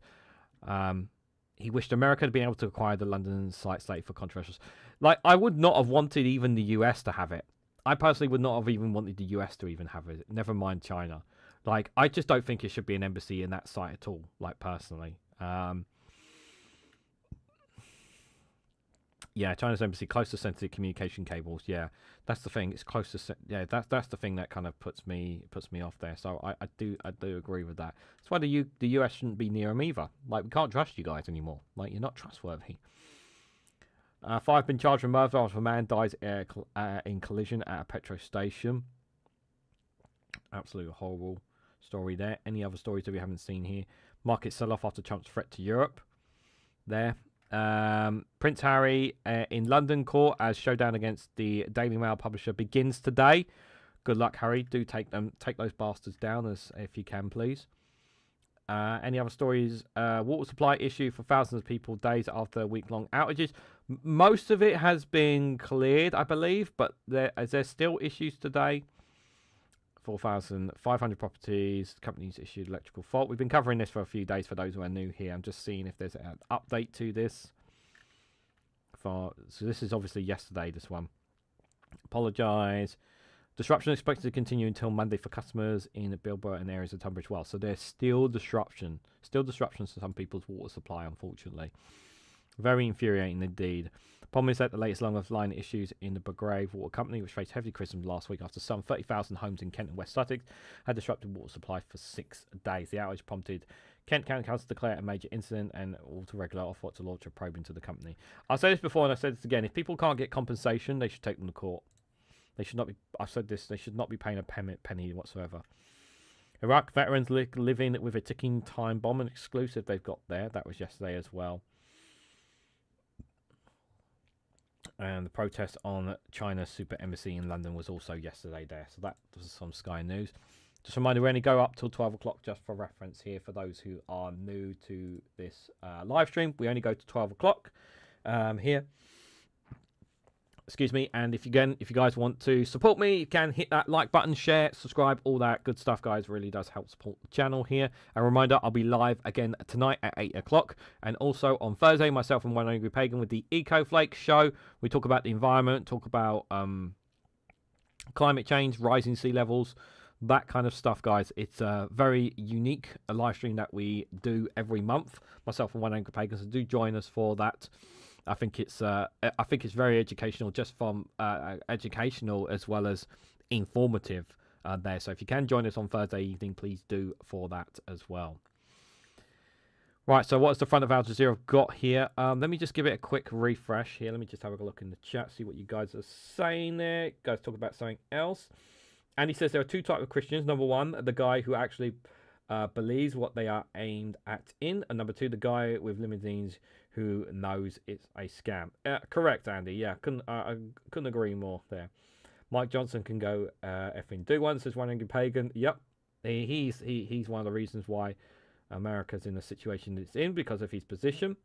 he wished America to be able to acquire the London site slated for controversial. Like, I would not have wanted even the US to have it. I personally would not have even wanted the US to even have it. Never mind China. Like, I just don't think it should be an embassy in that site at all. Like, personally. Yeah, China's embassy close to sensitive communication cables. Yeah, that's the thing. It's close to that's the thing that kind of puts me off there. So I do agree with that. That's why the US shouldn't be near them either. Like, we can't trust you guys anymore. Like, you're not trustworthy. 5 been charged with murder after a man dies in collision at a petrol station. Absolutely horrible story there. Any other stories that we haven't seen here? Market sell-off after Trump's threat to Europe. There. Prince Harry in London court as showdown against the Daily Mail publisher begins today. Good luck, Harry. Do take those bastards down if you can, please. Any other stories? Water supply issue for thousands of people days after week-long outages. Most of it has been cleared, I believe, but there's still issues today. 4,500 properties, companies issued electrical fault. We've been covering this for a few days for those who are new here. I'm just seeing if there's an update to this. So this is obviously yesterday, this one. Apologise. Disruption expected to continue until Monday for customers in Bilbao and areas of Tunbridge Wells. So there's still disruptions to some people's water supply, unfortunately. Very infuriating indeed. Problem is that the latest long-line issues in the Belgrave Water Company, which faced heavy criticism last week after some 30,000 homes in Kent and West Sussex had disrupted water supply for 6 days. The outage prompted Kent County Council to declare a major incident and to regulate Ofwat to launch a probe into the company. I've said this before and I've said this again. If people can't get compensation, they should take them to court. They should not be. I've said this. They should not be paying a penny whatsoever. Iraq veterans living with a ticking time bomb, an exclusive they've got there. That was yesterday as well. And the protest on China's super embassy in London was also yesterday there. So that was some Sky News. Just a reminder, we only go up till 12 o'clock just for reference here for those who are new to this live stream. We only go to 12 o'clock here. Excuse me. And if you guys want to support me, you can hit that like button, share, subscribe, all that good stuff, guys. Really does help support the channel here. A reminder, I'll be live again tonight at 8 o'clock. And also on Thursday, myself and One Angry Pagan with the Eco Flake show. We talk about the environment, talk about climate change, rising sea levels, that kind of stuff, guys. It's a very unique live stream that we do every month. Myself and One Angry Pagan, so do join us for that. I think it's very educational, just from educational as well as informative there. So if you can join us on Thursday evening, please do for that as well. Right, so what's the front of Al Jazeera got here? Let me just give it a quick refresh here. Let me just have a look in the chat, see what you guys are saying there. You guys talk about something else. And he says there are 2 types of Christians. Number 1, the guy who actually believes what they are aimed at in. And number 2, the guy with limousines who knows it's a scam. Correct, Andy. Yeah, I couldn't agree more there. Mike Johnson can go effing do one, says One Angry Pagan. Yep, he's one of the reasons why America's in the situation it's in, because of his position.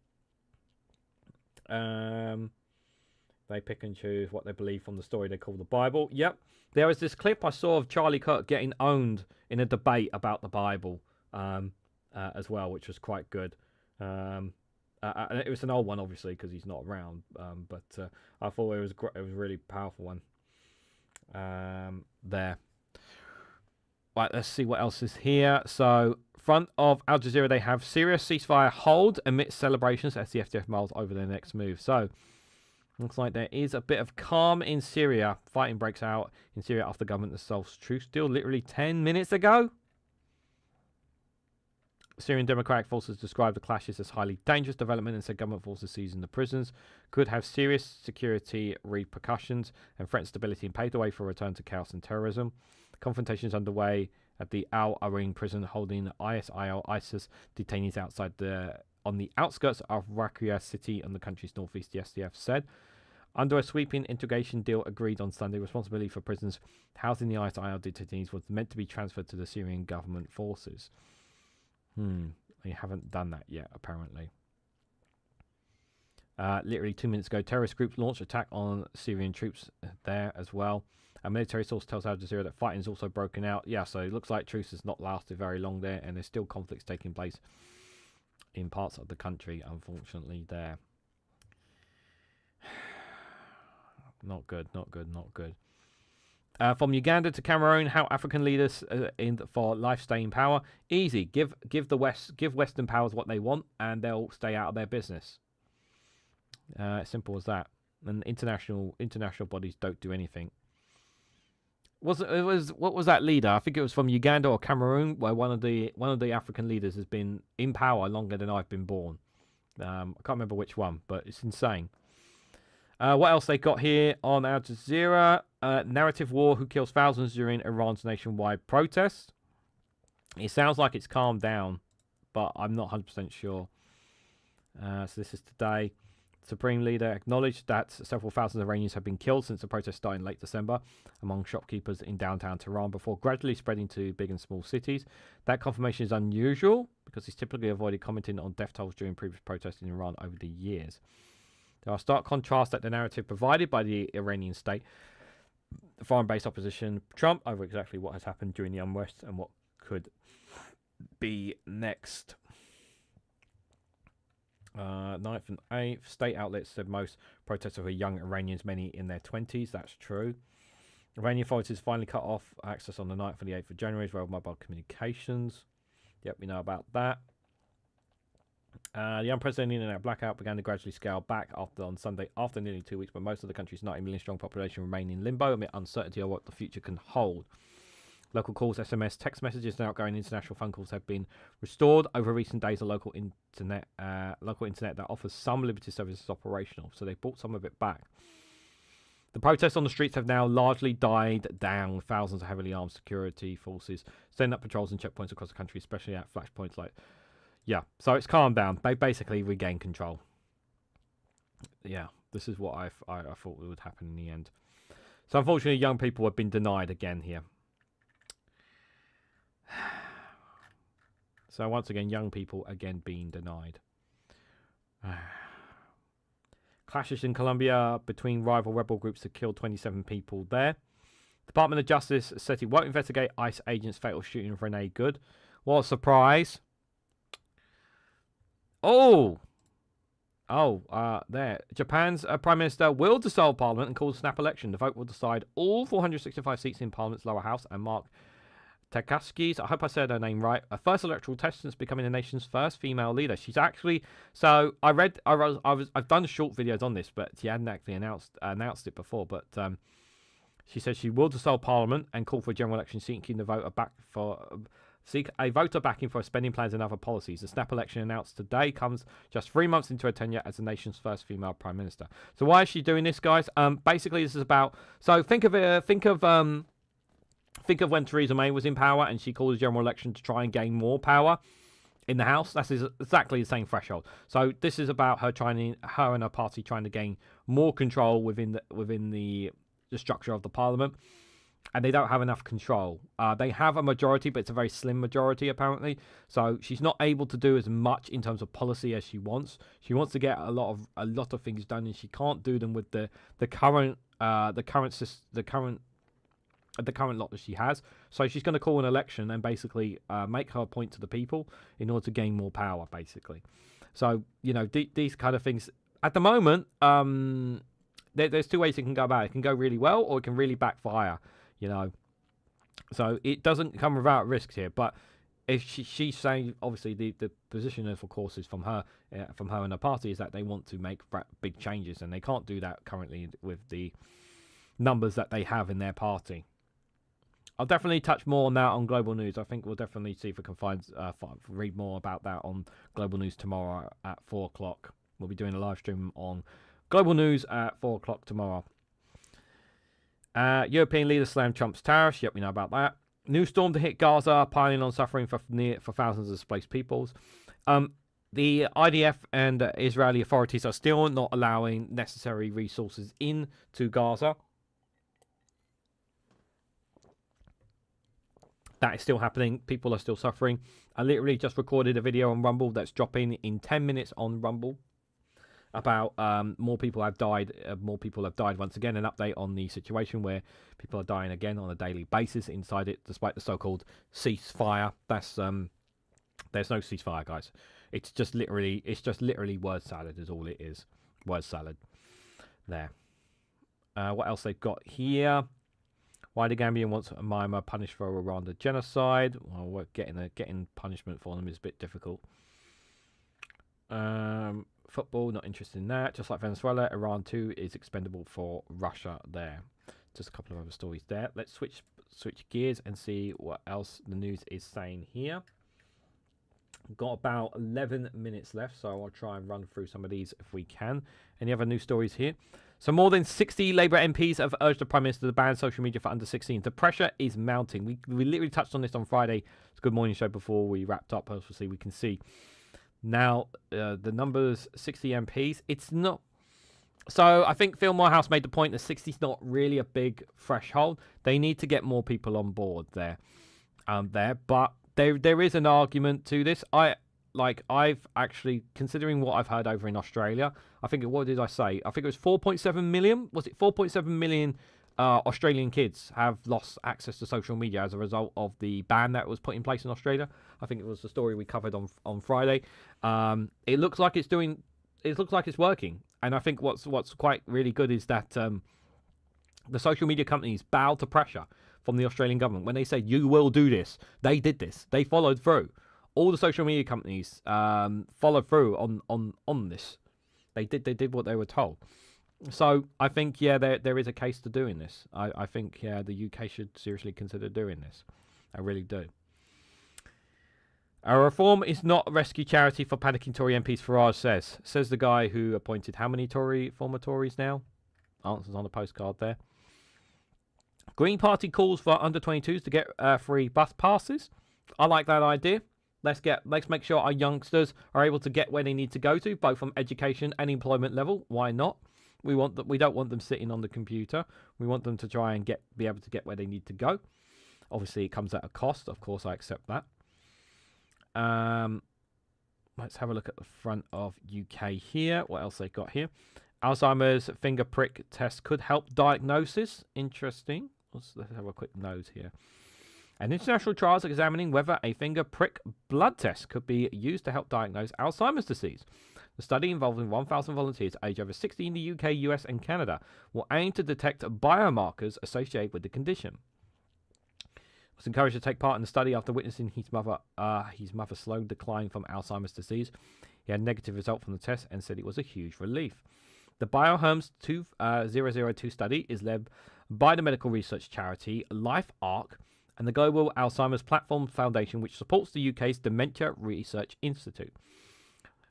They pick and choose what they believe from the story they call the Bible. Yep, there was this clip I saw of Charlie Kirk getting owned in a debate about the Bible as well, which was quite good. And it was an old one, obviously, because he's not around. But I thought it was a really powerful one there. Right, let's see what else is here. So, front of Al Jazeera, they have Syria ceasefire hold amidst celebrations as the FDF mulls over their next move. So, looks like there is a bit of calm in Syria. Fighting breaks out in Syria after the government assaults truce deal literally 10 minutes ago. Syrian Democratic Forces described the clashes as highly dangerous development and said government forces seizing the prisons could have serious security repercussions and threaten stability and pave the way for a return to chaos and terrorism. Confrontations underway at the Al Ain prison, holding ISIS detainees on the outskirts of Raqqa city in the country's northeast, the SDF said. Under a sweeping integration deal agreed on Sunday, responsibility for prisons housing the ISIL detainees was meant to be transferred to the Syrian government forces. They haven't done that yet, apparently. Literally 2 minutes ago, terrorist groups launched attack on Syrian troops there as well. A military source tells Al Jazeera that fighting is also broken out. Yeah, so it looks like truce has not lasted very long there, and there's still conflicts taking place in parts of the country, unfortunately, there. Not good, not good, not good. From Uganda to Cameroon, how African leaders for life stay in power. Easy. Give Western powers what they want, and they'll stay out of their business. Simple as that. and international bodies don't do anything. What was that leader? I think it was from Uganda or Cameroon, where one of the African leaders has been in power longer than I've been born. I can't remember which one, but it's insane. What else they got here on Al Jazeera? Narrative war who kills thousands during Iran's nationwide protests. It sounds like it's calmed down, but I'm not 100% sure. So this is today. Supreme leader acknowledged that several thousand Iranians have been killed since the protest started in late December among shopkeepers in downtown Tehran before gradually spreading to big and small cities. That confirmation is unusual because he's typically avoided commenting on death tolls during previous protests in Iran over the years. There are stark contrasts at the narrative provided by the Iranian state, the foreign-based opposition, Trump, over exactly what has happened during the unrest and what could be next. 9th and 8th, state outlets said most protesters were young Iranians, many in their 20s. That's true. Iranian authorities finally cut off access on the 9th and the 8th of January as well as mobile communications. Yep, we know about that. The unprecedented internet blackout began to gradually scale back on Sunday after nearly 2 weeks, but most of the country's 90 million strong population remain in limbo amid uncertainty of what the future can hold. Local calls, SMS, text messages, and outgoing international phone calls have been restored over recent days. A local internet that offers some limited services operational, so they brought some of it back. The protests on the streets have now largely died down. Thousands of heavily armed security forces send up patrols and checkpoints across the country, especially at flashpoints like. Yeah, so it's calmed down. They basically regained control. Yeah, this is what I thought would happen in the end. So unfortunately, young people have been denied again here. So once again, young people again being denied. Clashes in Colombia between rival rebel groups have killed 27 people there. Department of Justice said it won't investigate ICE agents' fatal shooting of Renee Good. What a surprise. There. Japan's Prime Minister will dissolve Parliament and call a snap election. The vote will decide all 465 seats in Parliament's lower house and mark Takaski's, I hope I said her name right, a first electoral test since becoming the nation's first female leader. She's actually, so I've done short videos on this, but she hadn't actually announced it before. But she said she will dissolve Parliament and call for a general election seeking the voter back for seek a voter backing for spending plans and other policies. The snap election announced today comes just 3 months into her tenure as the nation's first female prime minister. So why is she doing this, guys? Basically, this is about. So think of when Theresa May was in power and she called a general election to try and gain more power in the House. That's exactly the same threshold. So this is about her and her party trying to gain more control within the structure of the Parliament. And they don't have enough control. They have a majority, but it's a very slim majority, apparently. So she's not able to do as much in terms of policy as she wants. She wants to get a lot of things done, and she can't do them with the current lot that she has. So she's going to call an election and basically make her point to the people in order to gain more power, basically. So, you know, these kind of things. At the moment, there's two ways it can go about. It can go really well or it can really backfire, you know. So it doesn't come without risks here. But if she's saying, obviously, the position, of course, is from her and her party is that they want to make big changes. And they can't do that currently with the numbers that they have in their party. I'll definitely touch more on that on Global News. I think we'll definitely see if we can read more about that on Global News tomorrow at 4 o'clock. We'll be doing a live stream on Global News at 4 o'clock tomorrow. European leaders slam Trump's tariffs. Yep, we know about that. New storm to hit Gaza, piling on suffering for thousands of displaced peoples. The IDF and Israeli authorities are still not allowing necessary resources into Gaza. That is still happening. People are still suffering. I literally just recorded a video on Rumble that's dropping in 10 minutes on Rumble about more people have died. More people have died once again. An update on the situation where people are dying again on a daily basis inside it, despite the so-called ceasefire. That's there's no ceasefire, guys. It's just literally word salad is all it is. Word salad. There. What else they've got here? Why the Gambian wants Myanmar punished for Rwanda genocide? Well, getting punishment for them is a bit difficult. football, not interested in that. Just like Venezuela, Iran too is expendable for Russia there. Just a couple of other stories there. Let's switch gears and see what else the news is saying here. Got about 11 minutes left, so I'll try and run through some of these if we can. Any other news stories here? So more than 60 Labour MPs have urged the Prime Minister to ban social media for under 16. The pressure is mounting. We literally touched on this on Friday. It's a Good Morning Show before we wrapped up. Obviously, we can see now the numbers, 60 MPs. It's not... So I think Phil Morehouse made the point that 60 is not really a big threshold. They need to get more people on board there. But there is an argument to this. I've actually, considering what I've heard over in Australia, I think what did I say? I think it was 4.7 million. Was it 4.7 million Australian kids have lost access to social media as a result of the ban that was put in place in Australia? I think it was the story we covered on Friday. It looks like it's doing. It looks like it's working, and I think what's quite really good is that the social media companies bowed to pressure from the Australian government when they said you will do this. They did this. They followed through. All the social media companies followed through on this. They did what they were told. So I think there is a case to doing this. I think the UK should seriously consider doing this. I really do. A reform is not a rescue charity for panicking Tory MPs, Farage says the guy who appointed how many former Tories now? Answers on the postcard there. Green Party calls for under 22s to get free bus passes. I like that idea. Let's make sure our youngsters are able to get where they need to go to, both from education and employment level. Why not? We don't want them sitting on the computer. We want them to try and be able to get where they need to go. Obviously, it comes at a cost. Of course, I accept that. Let's have a look at the front of UK here. What else they got here? Alzheimer's finger prick test could help diagnosis. Interesting. Let's have a quick nose here. An international trial is examining whether a finger prick blood test could be used to help diagnose Alzheimer's disease. The study, involving 1,000 volunteers aged over 60 in the UK, US and Canada, will aim to detect biomarkers associated with the condition. He was encouraged to take part in the study after witnessing his mother's slow decline from Alzheimer's disease. He had a negative result from the test and said it was a huge relief. The Bioherms 2002 study is led by the medical research charity LifeArc and the Global Alzheimer's Platform Foundation, which supports the UK's Dementia Research Institute.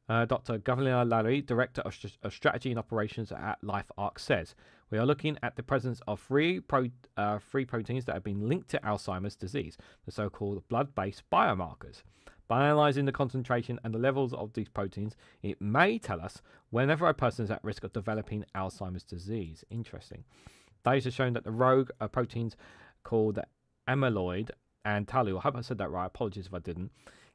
Dr. Gavinia Lallery, Director of Strategy and Operations at LifeArc, says, "We are looking at the presence of free proteins that have been linked to Alzheimer's disease, the so-called blood-based biomarkers. By analysing the concentration and the levels of these proteins, it may tell us whenever a person is at risk of developing Alzheimer's disease." Interesting. Studies have shown that the rogue proteins called amyloid and tau, I hope I said that right, apologies if I didn't,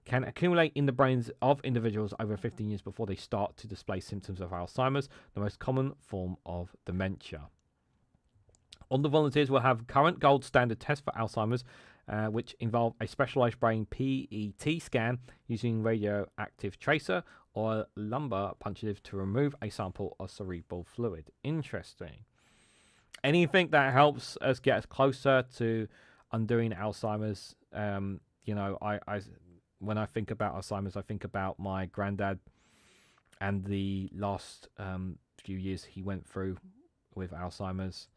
can accumulate in the brains of individuals over 15 years before they start to display symptoms of Alzheimer's, the most common form of dementia. All the volunteers will have current gold standard tests for Alzheimer's, which involve a specialised brain PET scan using radioactive tracer or lumbar puncture to remove a sample of cerebral fluid. Interesting. Anything that helps us get us closer to undoing Alzheimer's. When I think about Alzheimer's, I think about my granddad and the last few years he went through with Alzheimer's.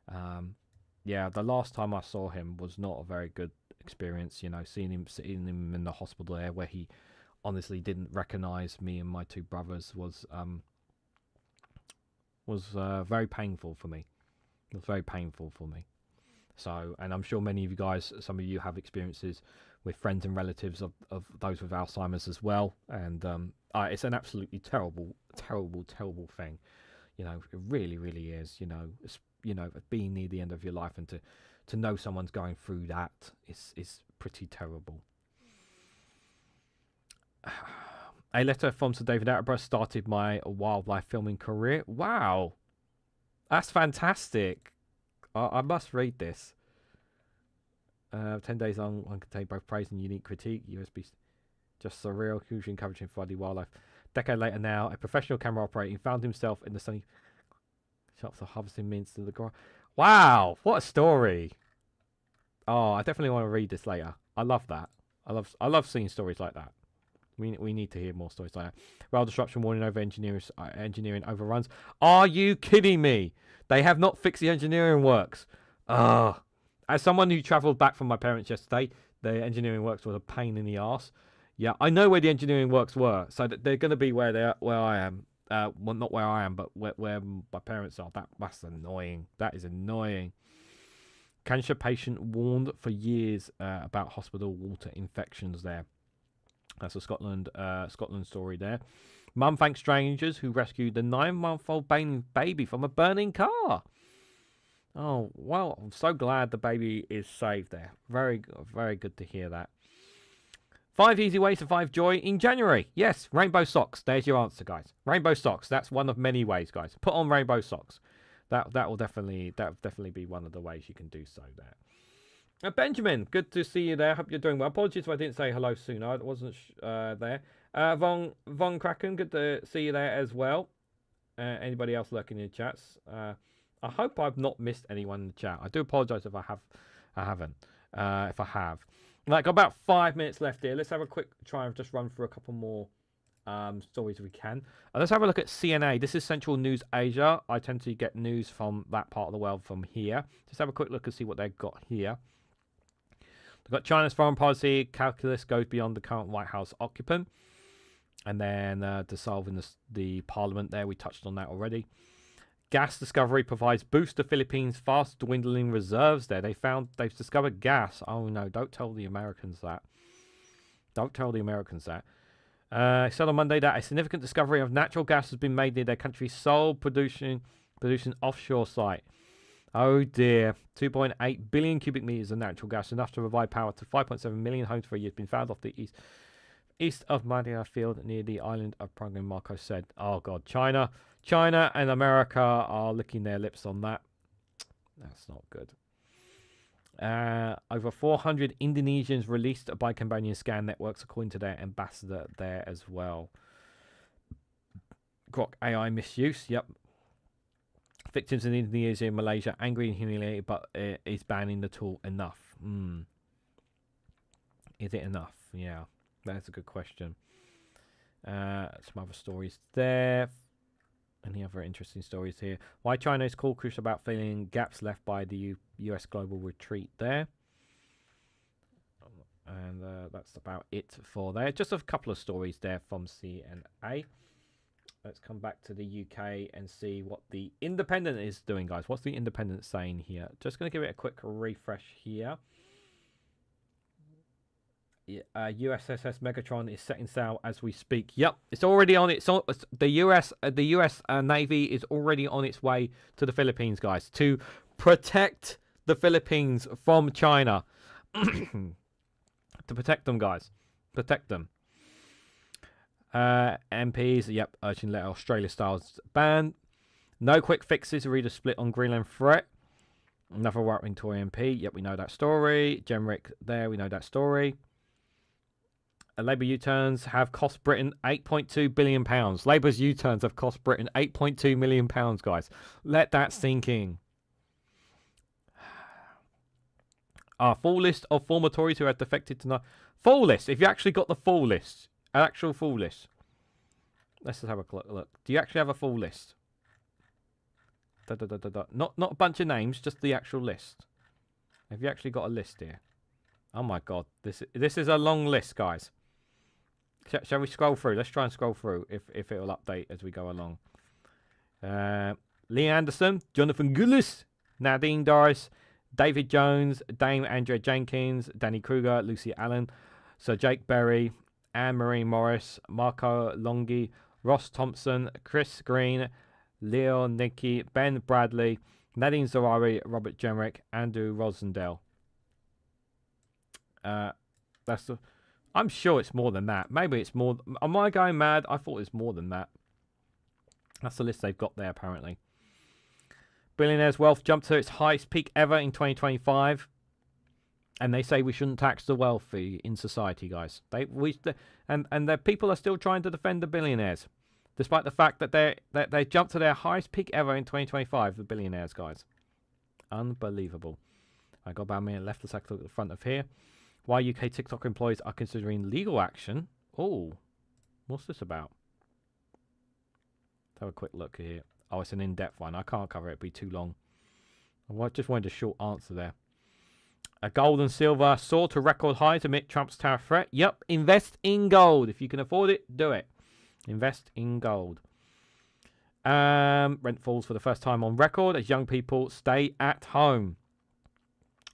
The last time I saw him was not a very good experience. Seeing him in the hospital there, where he honestly didn't recognise me and my two brothers, was very painful for me. It was very painful for me. So, and I'm sure many of you guys, some of you have experiences with friends and relatives of those with Alzheimer's as well. And it's an absolutely terrible, terrible, terrible thing. It really, really is. Being near the end of your life and to know someone's going through that is pretty terrible. A letter from Sir David Attenborough started my wildlife filming career. Wow. That's fantastic. I must read this. 10 days on, one contain both praise and unique critique. USB, just surreal, hugely encouraging for the wildlife. Decade later now, a professional camera operator found himself in the sunny shops of harvesting mints to the ground. Wow, what a story! Oh, I definitely want to read this later. I love that. I love seeing stories like that. We need to hear more stories like that. Rail disruption warning over engineering overruns. Are you kidding me? They have not fixed the engineering works. Ugh. As someone who travelled back from my parents yesterday, the engineering works was a pain in the arse. Yeah, I know where the engineering works were, so that they're going to be where I am. Well, not where I am, but where my parents are. That's annoying. That is annoying. Cancer patient warned for years about hospital water infections there. That's a Scotland story there. Mum thanks strangers who rescued the 9-month-old baby from a burning car. Oh, well, I'm so glad the baby is saved there. Very, very good to hear that. 5 easy ways to find joy in January. Yes, rainbow socks. There's your answer, guys. Rainbow socks. That's one of many ways, guys. Put on rainbow socks. That will definitely be one of the ways you can do so there. Benjamin, good to see you there. Hope you're doing well. Apologies if I didn't say hello sooner. I wasn't there. Von Kraken, good to see you there as well. Anybody else lurking in the chats? I hope I've not missed anyone in the chat. I do apologise if I haven't. If I have. Right, got about 5 minutes left here. Let's have a quick try and just run through a couple more stories if we can. Let's have a look at CNA. This is Central News Asia. I tend to get news from that part of the world from here. Just have a quick look and see what they've got here. They've got China's foreign policy calculus goes beyond the current White House occupant. And then dissolving the parliament there. We touched on that already. Gas discovery provides boost to Philippines' fast dwindling reserves there. They've discovered gas. Oh no, don't tell the Americans that. Don't tell the Americans that. Said on Monday that a significant discovery of natural gas has been made near their country's sole producing offshore site. Oh dear. 2.8 billion cubic meters of natural gas, enough to provide power to 5.7 million homes for a year, has been found off the east of Madia field near the island of Prangin, Marco said. Oh god, China and America are licking their lips on that. That's not good. Over 400 Indonesians released by Cambodian scan networks, according to their ambassador there as well. Grok AI misuse. Yep. Victims in Indonesia and Malaysia angry and humiliated, but is banning the tool enough? Is it enough? Yeah, that's a good question. Some other stories there. Any other interesting stories here? Why China is cautious about filling gaps left by the US global retreat there. And that's about it for there. Just a couple of stories there from CNA. Let's come back to the UK and see what the Independent is doing, guys. What's the Independent saying here? Just going to give it a quick refresh here. USS Megatron is setting sail as we speak. Yep, it's already on its. The US Navy is already on its way to the Philippines, guys, to protect the Philippines from China. To protect them, guys, protect them. MPs, yep, urging let Australia styles ban. No quick fixes. Reader split on Greenland threat. Another right-wing Tory MP. Yep, we know that story. Gemrick there, we know that story. Labour U-turns have cost Britain £8.2 billion. Labour's U-turns have cost Britain £8.2 million, guys. Let that sink in. Full list of former Tories who have defected tonight. Full list. If you actually got the full list. An actual full list. Let's just have a look. Do you actually have a full list? Not a bunch of names, just the actual list. Have you actually got a list here? Oh my god. This is a long list, guys. Shall we scroll through? Let's try and scroll through if it will update as we go along. Lee Anderson, Jonathan Gillis, Nadine Doris, David Jones, Dame Andrea Jenkins, Danny Kruger, Lucy Allen, Sir Jake Berry, Anne-Marie Morris, Marco Longhi, Ross Thompson, Chris Green, Leo Nicky, Ben Bradley, Nadine Zawari, Robert Jemrick, Andrew Rosendale. I'm sure it's more than that. Maybe it's more. Am I going mad? I thought it's more than that. That's the list they've got there, apparently. Billionaires' wealth jumped to its highest peak ever in 2025. And they say we shouldn't tax the wealthy in society, guys. And the people are still trying to defend the billionaires, despite the fact that they jumped to their highest peak ever in 2025. The billionaires, guys, unbelievable. I got about a minute left. Let's have a look at the front of here. Why UK TikTok employees are considering legal action. Oh, What's this about? Let's have a quick look here. Oh, it's an in-depth one. I can't cover it. It'd be too long. I just wanted a short answer there. A gold and silver soar to record highs amid Trump's tariff threat. Yep, invest in gold. If you can afford it, do it. Invest in gold. Rent falls for the first time on record as young people stay at home.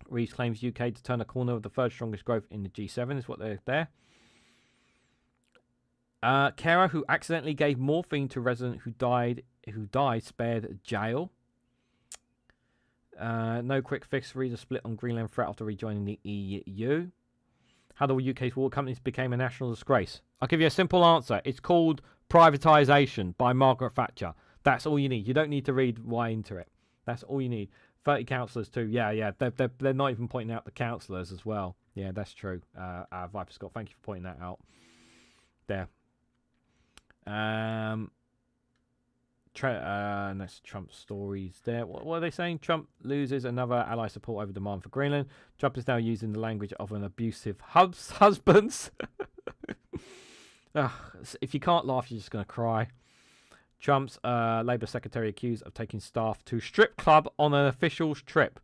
Reeves claims UK to turn a corner of the third strongest growth in the G7 is what they're there. Carer who accidentally gave morphine to resident who died spared jail. No quick fix. Reader split on Greenland threat after rejoining the EU. How the UK's water companies became a national disgrace. I'll give you a simple answer. It's called privatisation by Margaret Thatcher. That's all you need. You don't need to read why into it. That's all you need. 30 councillors too. Yeah. They're not even pointing out the councillors as well. Yeah, that's true. Viper Scott, thank you for pointing that out. There. That's Trump's stories there. What are they saying? Trump loses another ally support over demand for Greenland. Trump is now using the language of an abusive husband. If you can't laugh, you're just going to cry. Trump's Labour secretary accused of taking staff to strip club on an official's trip.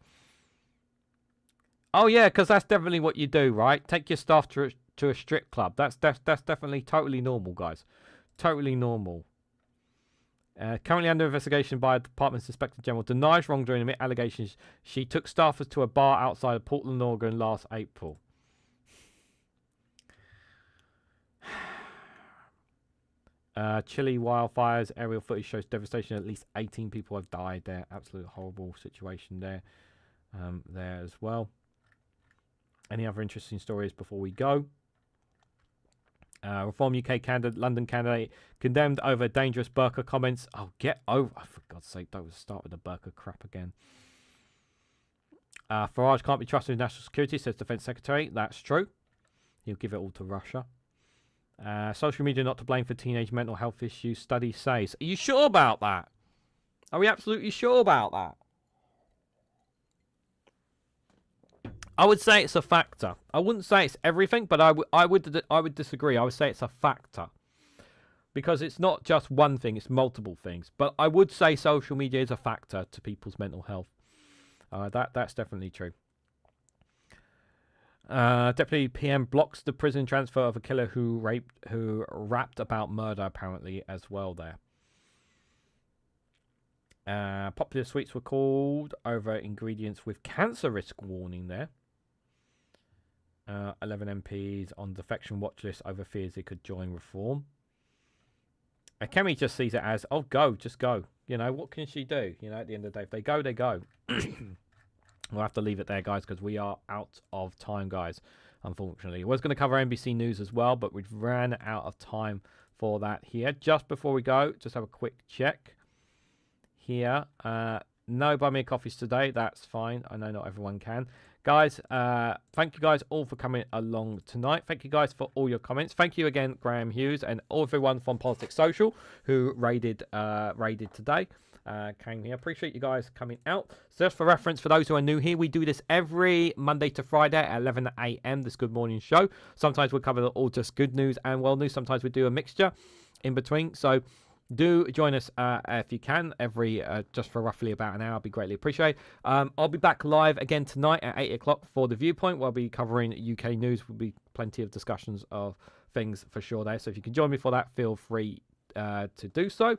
Oh yeah, because that's definitely what you do, right? Take your staff to a strip club. That's definitely totally normal, guys. Totally normal. Currently under investigation by the Department's Inspector General, denies wrongdoing amid allegations she took staffers to a bar outside of Portland, Oregon last April. Chile wildfires, aerial footage shows devastation. At least 18 people have died there. Absolute horrible situation there. There as well. Any other interesting stories before we go? Reform UK London candidate condemned over dangerous burqa comments. Oh, get over. Oh, for God's sake, don't start with the burqa crap again. Farage can't be trusted with national security, says Defence Secretary. That's true. He'll give it all to Russia. Social media not to blame for teenage mental health issues, study says. Are you sure about that? Are we absolutely sure about that? I would say it's a factor. I wouldn't say it's everything, but I would disagree. I would say it's a factor. Because it's not just one thing, it's multiple things. But I would say social media is a factor to people's mental health. That's definitely true. Deputy PM blocks the prison transfer of a killer who rapped about murder apparently as well there. Popular sweets were called over ingredients with cancer risk warning there. 11 MPs on defection watch list over fears they could join reform. Kemi just sees it as, oh, just go. You know, what can she do? You know, at the end of the day, if they go, they go. We'll have to leave it there, guys, because we are out of time, guys, unfortunately. I was going to cover NBC News as well, but we've ran out of time for that here. Just before we go, just have a quick check here. No buy me a coffees today. That's fine. I know not everyone can. Guys, thank you guys all for coming along tonight. Thank you guys for all your comments. Thank you again, Graham Hughes, and everyone from Politics Social who raided today. Came here. Appreciate you guys coming out. So just for reference, for those who are new here, we do this every Monday to Friday at 11 a.m. This Good Morning Show. Sometimes we cover all just good news and world news. Sometimes we do a mixture in between. So do join us if you can, every just for roughly about an hour. I'd be greatly appreciated. I'll be back live again tonight at 8 o'clock for The Viewpoint. We'll be covering UK news. Will be plenty of discussions of things for sure there. So if you can join me for that, feel free to do so.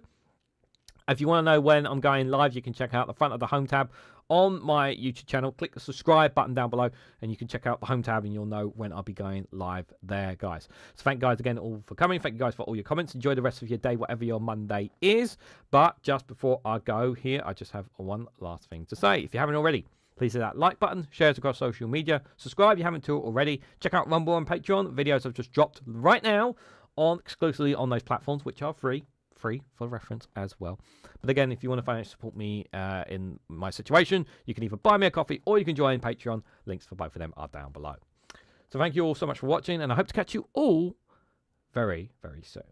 If you want to know when I'm going live, you can check out the front of the home tab on my YouTube channel. Click the subscribe button down below and you can check out the home tab and you'll know when I'll be going live there, guys. So thank you guys again all for coming. Thank you guys for all your comments. Enjoy the rest of your day, whatever your Monday is. But just before I go here, I just have one last thing to say. If you haven't already, please hit that like button, share it across social media, subscribe if you haven't to already. Check out Rumble and Patreon. Videos I've just dropped right now exclusively on those platforms, which are free for reference as well. But again, if you want to financially support me in my situation, you can either buy me a coffee or you can join Patreon. Links for both of them are down below. So thank you all so much for watching, and I hope to catch you all very, very soon.